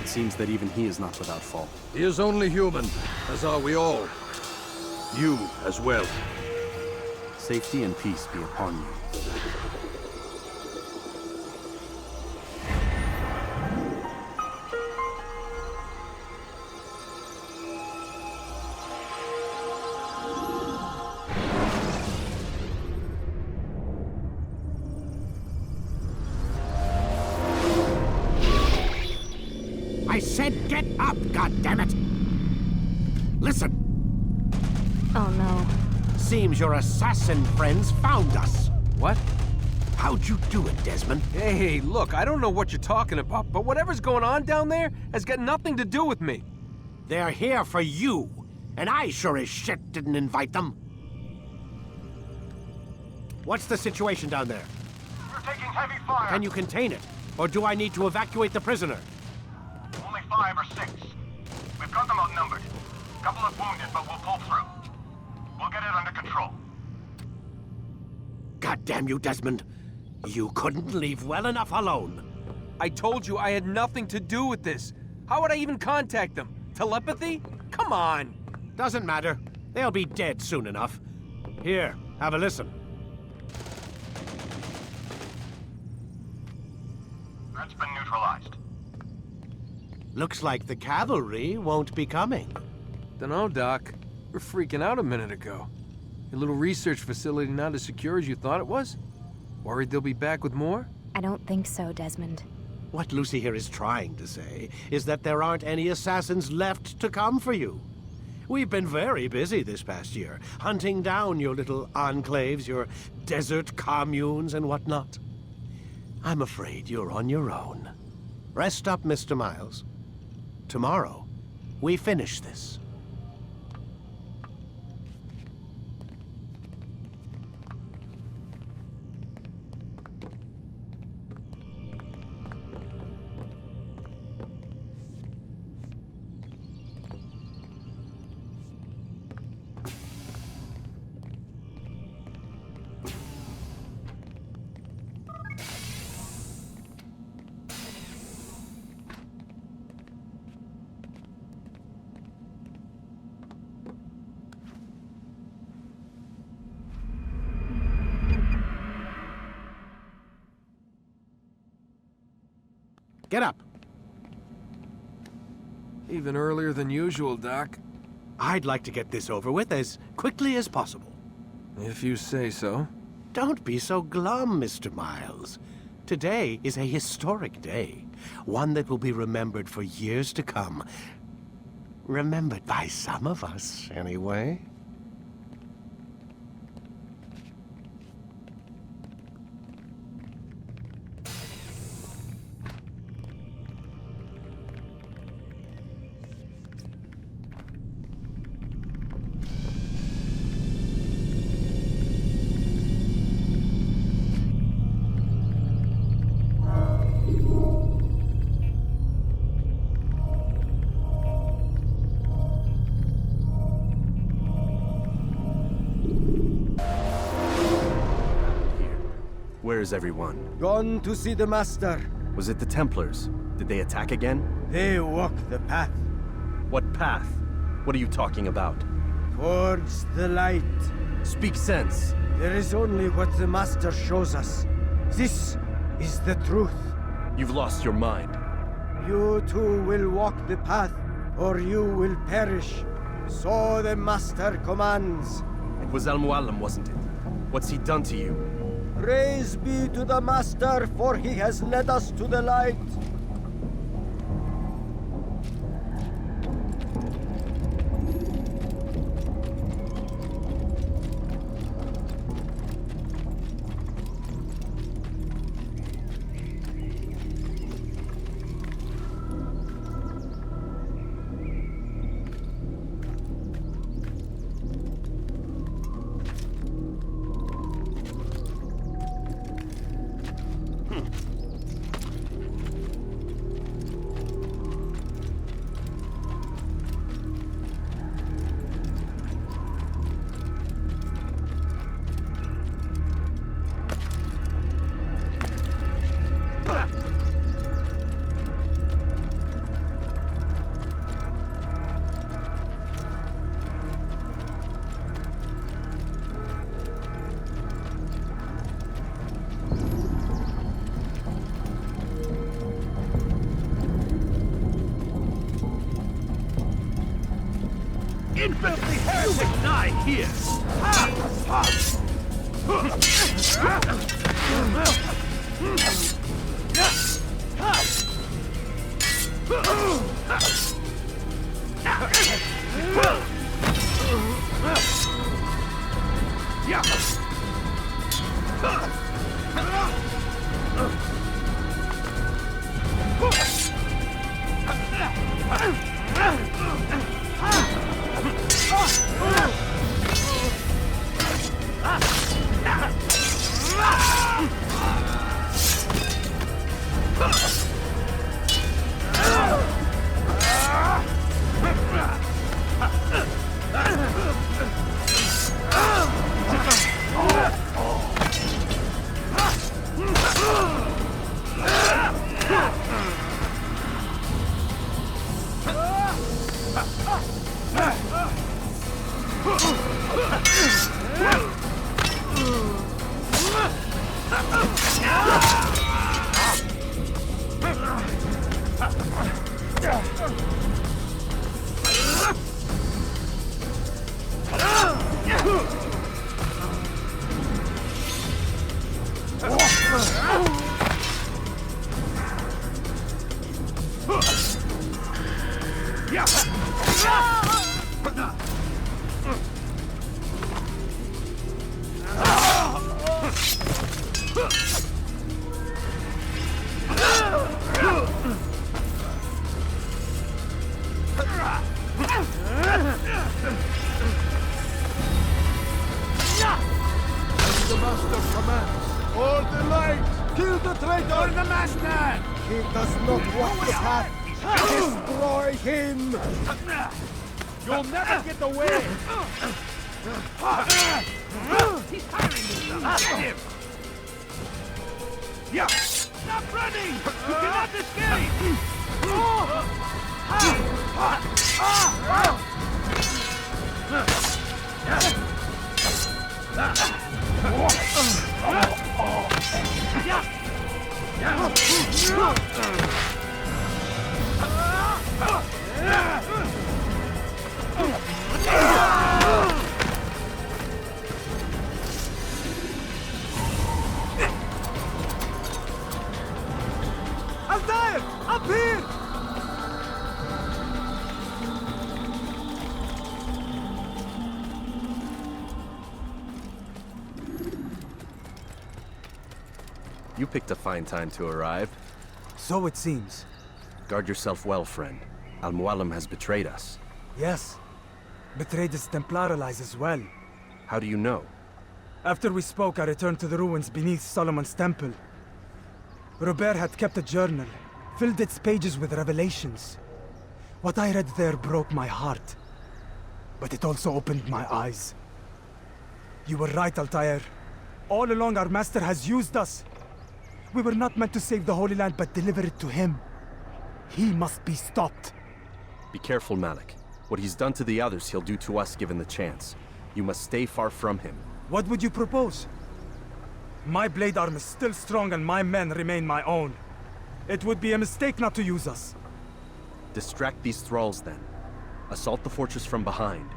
It seems that even he is not without fault. He is only human, as are we all. You as well. Safety and peace be upon you. I said get up, goddammit! Listen. Oh no. Seems your assassin friends found us. What? How'd you do it, Desmond? Hey, look, I don't know what you're talking about, but whatever's going on down there has got nothing to do with me. They're here for you, and I sure as shit didn't invite them. What's the situation down there? We're taking heavy fire. Can you contain it? Or do I need to evacuate the prisoner? Only 5 or 6. We've got them outnumbered. Couple of wounded, but we'll pull through. We'll get it under control. God damn you, Desmond. You couldn't leave well enough alone. I told you I had nothing to do with this. How would I even contact them? Telepathy? Come on. Doesn't matter. They'll be dead soon enough. Here, have a listen. Threat's been neutralized. Looks like the cavalry won't be coming. Dunno, Doc. We're freaking out a minute ago. Your little research facility not as secure as you thought it was? Worried they'll be back with more? I don't think so, Desmond. What Lucy here is trying to say is that there aren't any assassins left to come for you. We've been very busy this past year, hunting down your little enclaves, your desert communes and whatnot. I'm afraid you're on your own. Rest up, Mr. Miles. Tomorrow, we finish this. Get up. Even earlier than usual, Doc. I'd like to get this over with as quickly as possible. If you say so. Don't be so glum, Mr. Miles. Today is a historic day. One that will be remembered for years to come. Remembered by some of us, anyway. Where is everyone? Gone to see the Master. Was it the Templars? Did they attack again? They walk the path. What path? What are you talking about? Towards the light. Speak sense. There is only what the Master shows us. This is the truth. You've lost your mind. You too will walk the path, or you will perish. So the Master commands. It was Al-Mualim, wasn't it? What's he done to you? Praise be to the Master, for he has led us to the light. Ignite here! The Master commands. Hold the light! Kill the traitor! Burn the Master! He does not walk the path. Destroy him! You'll never get away! He's tiring himself! Get him! Yeah! Stop running! You cannot escape! Altair! Up here! You picked a fine time to arrive. So it seems. Guard yourself well, friend. Al-Mualim has betrayed us. Yes. Betrayed his Templar allies as well. How do you know? After we spoke, I returned to the ruins beneath Solomon's temple. Robert had kept a journal, filled its pages with revelations. What I read there broke my heart. But it also opened my eyes. You were right, Altair. All along our master has used us. We were not meant to save the Holy Land, but deliver it to him. He must be stopped. Be careful, Malik. What he's done to the others, he'll do to us given the chance. You must stay far from him. What would you propose? My blade arm is still strong and my men remain my own. It would be a mistake not to use us. Distract these thralls, then. Assault the fortress from behind.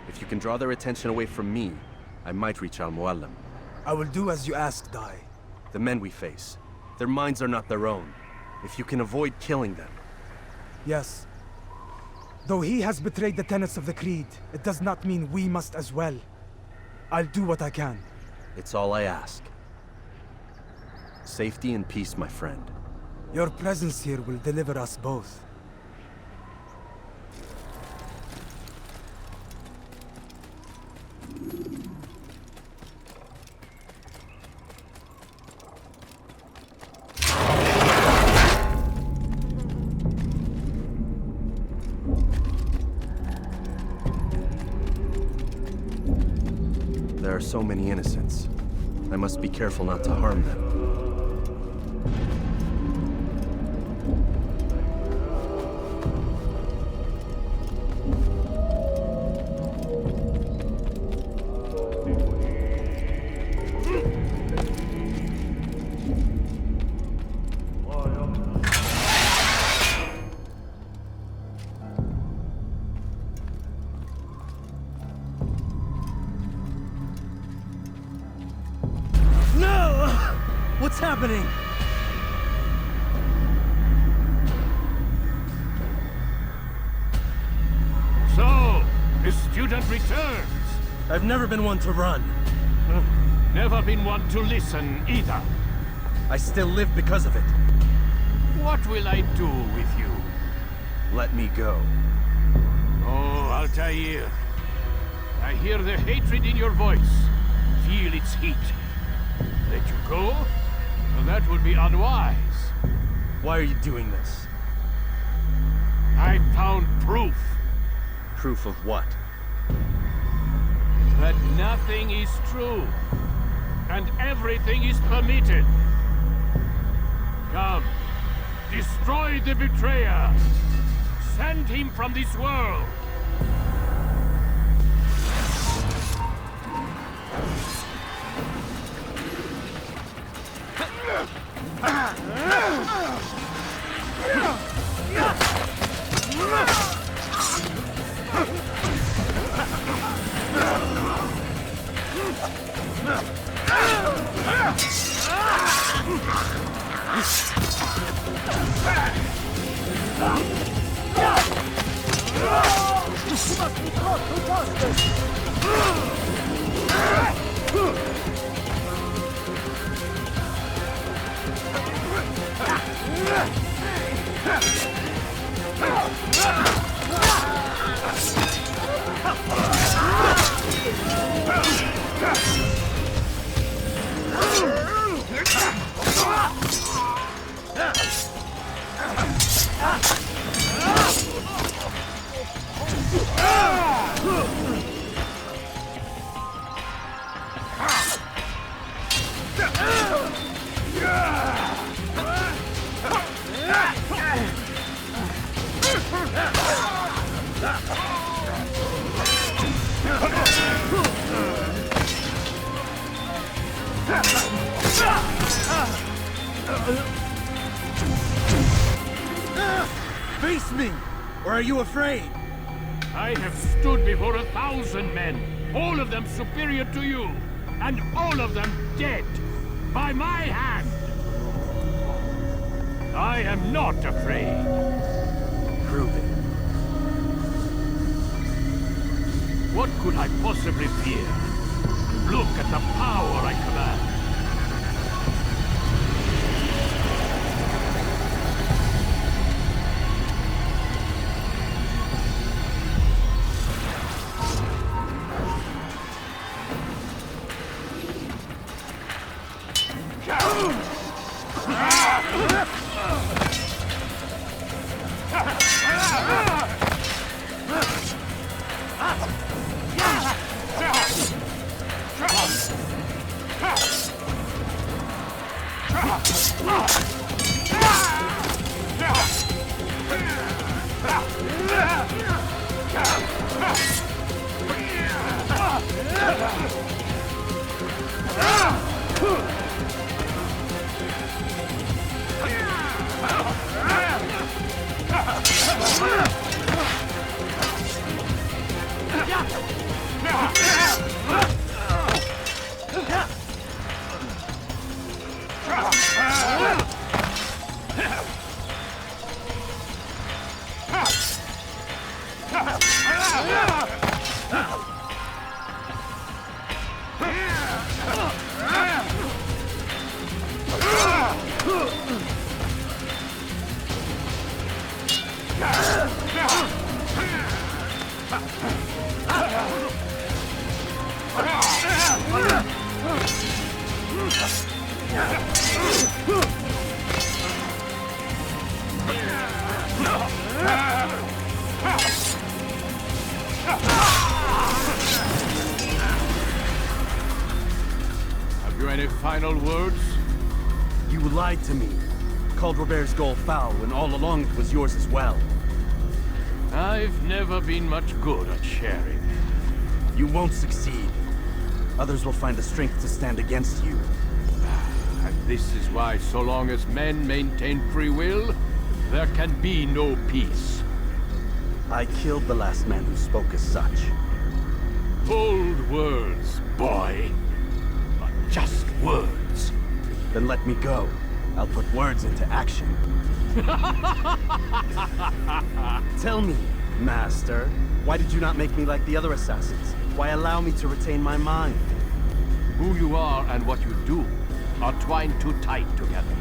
If you can draw their attention away from me, I might reach Al-Mualim. I will do as you ask, Dai. The men we face, their minds are not their own. If you can avoid killing them. Yes. Though he has betrayed the tenets of the Creed, it does not mean we must as well. I'll do what I can. It's all I ask. Safety and peace, my friend. Your presence here will deliver us both. There are so many innocents. I must be careful not to harm them. happening? So, the student returns. I've never been one to run. Never been one to listen, either. I still live because of it. What will I do with you? Let me go. Oh, Altair. I hear the hatred in your voice. Feel its heat. Let you go? Well, that would be unwise. Why are you doing this? I found proof. Proof of what? That nothing is true. And everything is permitted. Come. Destroy the betrayer. Send him from this world. Face me! Or are you afraid? I have stood before 1,000 men, all of them superior to you, and all of them dead, by my hand. I am not afraid. Prove it. What could I possibly fear? Look at the power I command. Have you any final words? You lied to me. Called Robert's goal foul when all along it was yours as well. I've never been much good at sharing. You won't succeed. Others will find the strength to stand against you. And this is why, so long as men maintain free will, there can be no peace. I killed the last man who spoke as such. Bold words, boy. But just words. Then let me go. I'll put words into action. Tell me, Master, why did you not make me like the other assassins? Why allow me to retain my mind? Who you are and what you do are twined too tight together.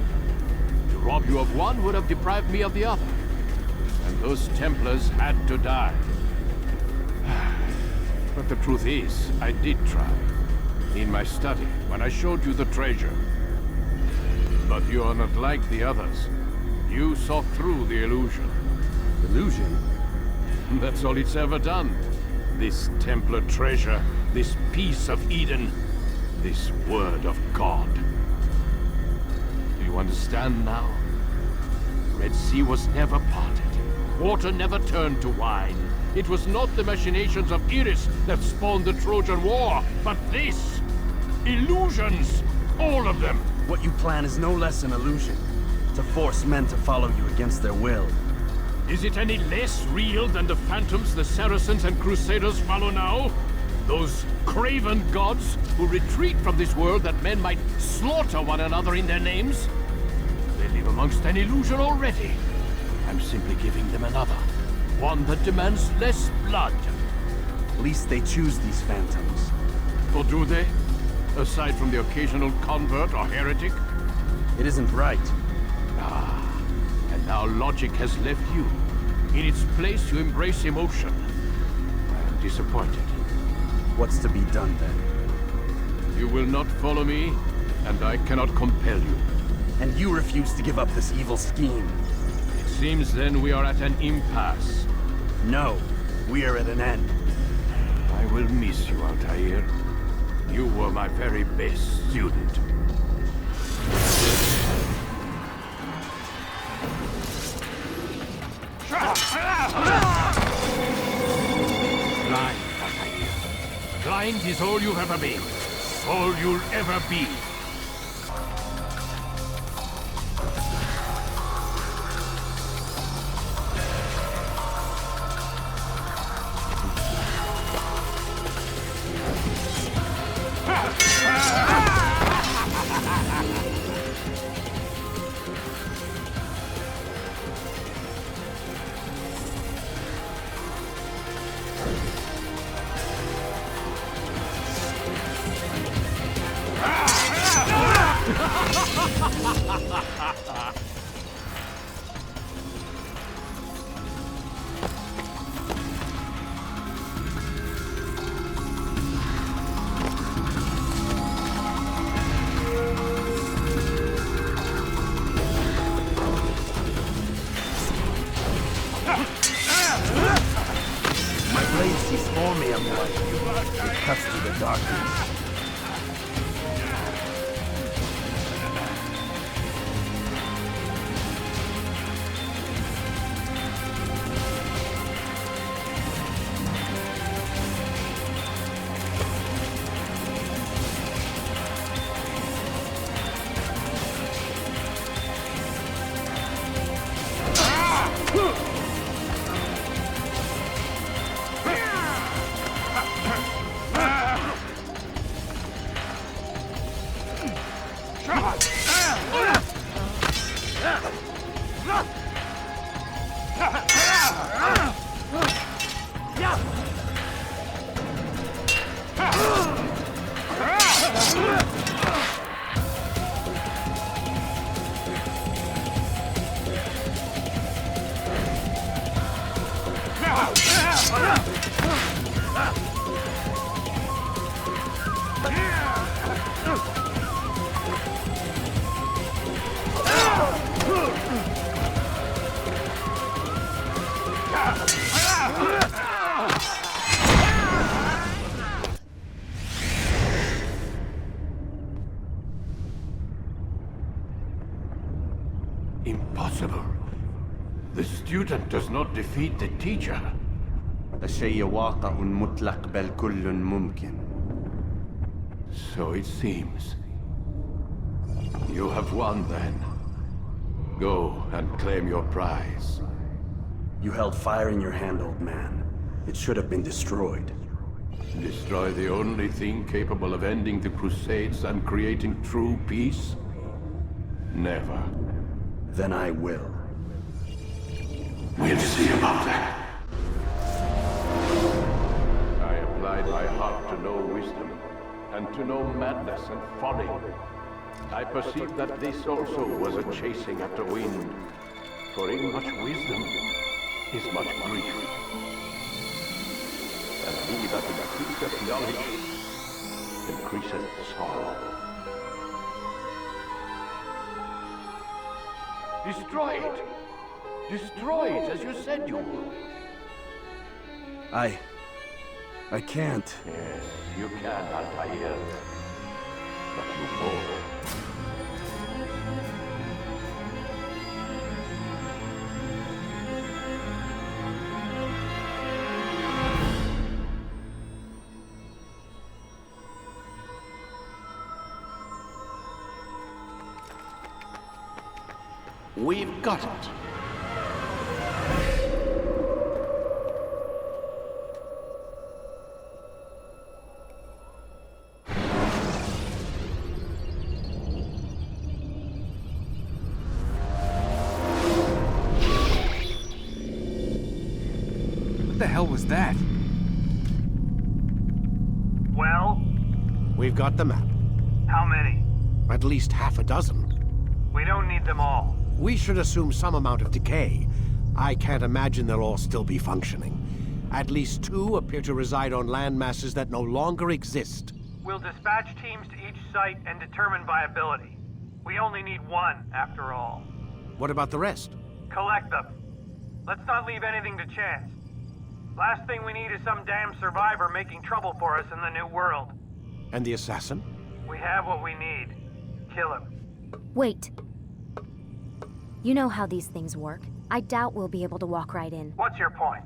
To rob you of one would have deprived me of the other. And those Templars had to die. But the truth is, I did try. In my study, when I showed you the treasure. But you are not like the others. You saw through the illusion. Illusion? That's all it's ever done. This Templar treasure, this piece of Eden, this word of God. Do you understand now? Red Sea was never parted. Water never turned to wine. It was not the machinations of Iris that spawned the Trojan War, but this! Illusions! All of them! What you plan is no less an illusion. To force men to follow you against their will. Is it any less real than the phantoms the Saracens and Crusaders follow now? Those craven gods who retreat from this world that men might slaughter one another in their names? They live amongst an illusion already. I'm simply giving them another. One that demands less blood. At least they choose these phantoms. Or do they? Aside from the occasional convert or heretic? It isn't right. Ah, and now logic has left you. In its place, you embrace emotion. I am disappointed. What's to be done then? You will not follow me, and I cannot compel you. And you refuse to give up this evil scheme. It seems then we are at an impasse. No, we are at an end. I will miss you, Altair. You were my very best student. Blind, Altair. Blind is all you've ever been. All you'll ever be. Impossible. The student does not defeat the teacher. الشيء واقع مطلق بل كل ممكن. So it seems. You have won then. Go and claim your prize. You held fire in your hand, old man. It should have been destroyed. Destroy the only thing capable of ending the Crusades and creating true peace? Never. Then I will. We'll see about that. I applied my heart to know wisdom, and to know madness and folly. I perceived that this also was a chasing after wind. For in much wisdom is much grief. And he that increaseth knowledge increaseth sorrow. Destroy it! Destroy it as you said you would. I can't. Yes, you can, Altair. But you won't. We've got it. What the hell was that? Well? We've got the map. How many? At least half a dozen. We don't need them all. We should assume some amount of decay. I can't imagine they'll all still be functioning. At least 2 appear to reside on land masses that no longer exist. We'll dispatch teams to each site and determine viability. We only need 1, after all. What about the rest? Collect them. Let's not leave anything to chance. Last thing we need is some damn survivor making trouble for us in the new world. And the assassin? We have what we need. Kill him. Wait. You know how these things work. I doubt we'll be able to walk right in. What's your point?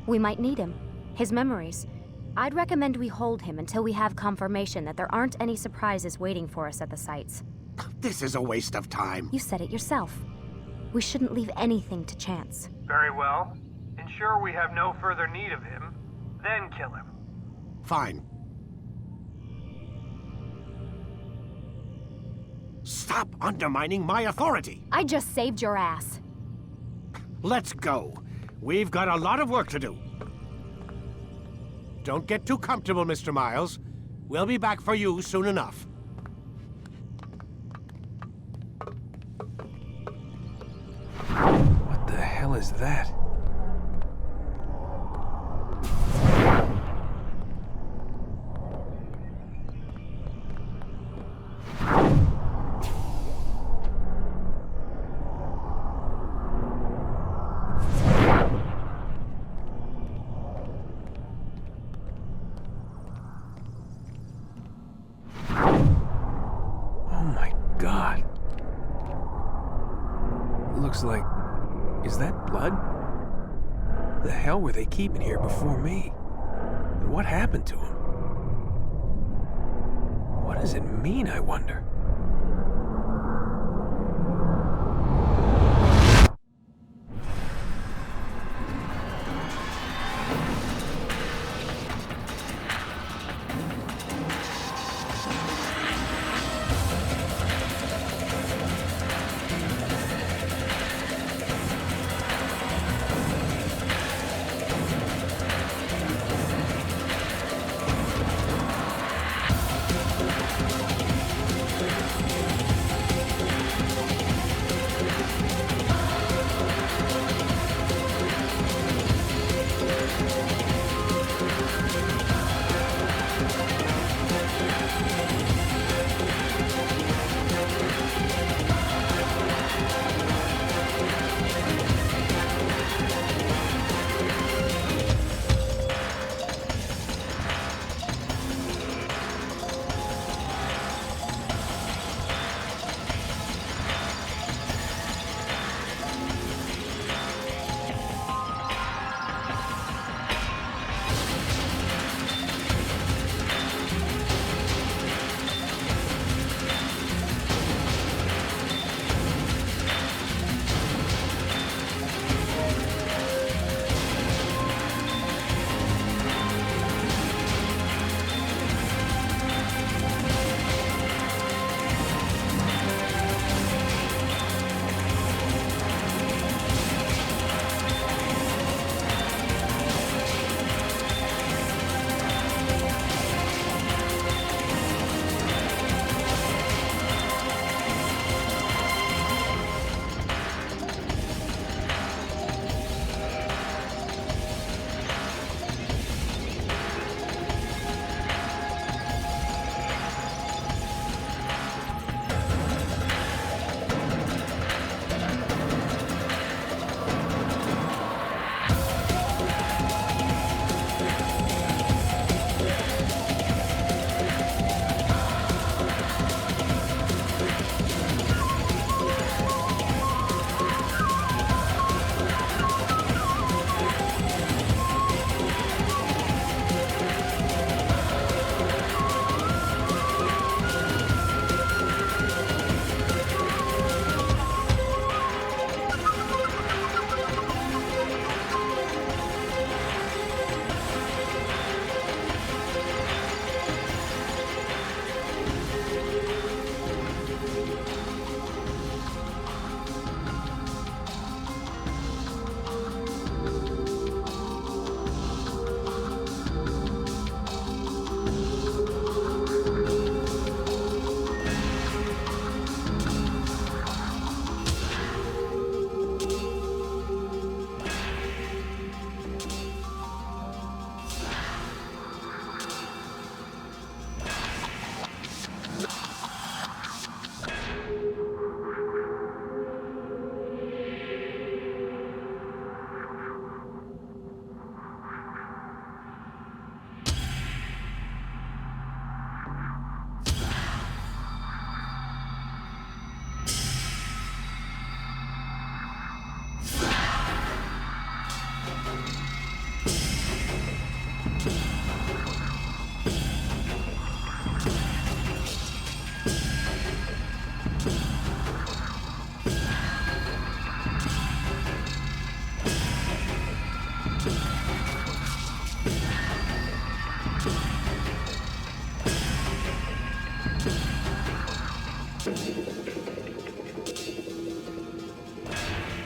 We might need him. His memories. I'd recommend we hold him until we have confirmation that there aren't any surprises waiting for us at the sites. This is a waste of time. You said it yourself. We shouldn't leave anything to chance. Very well. Ensure we have no further need of him, then kill him. Fine. Stop undermining my authority! I just saved your ass. Let's go. We've got a lot of work to do. Don't get too comfortable, Mr. Miles. We'll be back for you soon enough. What the hell is that? Like, is that blood? The hell were they keeping here before me? And what happened to him? What does it mean, I wonder?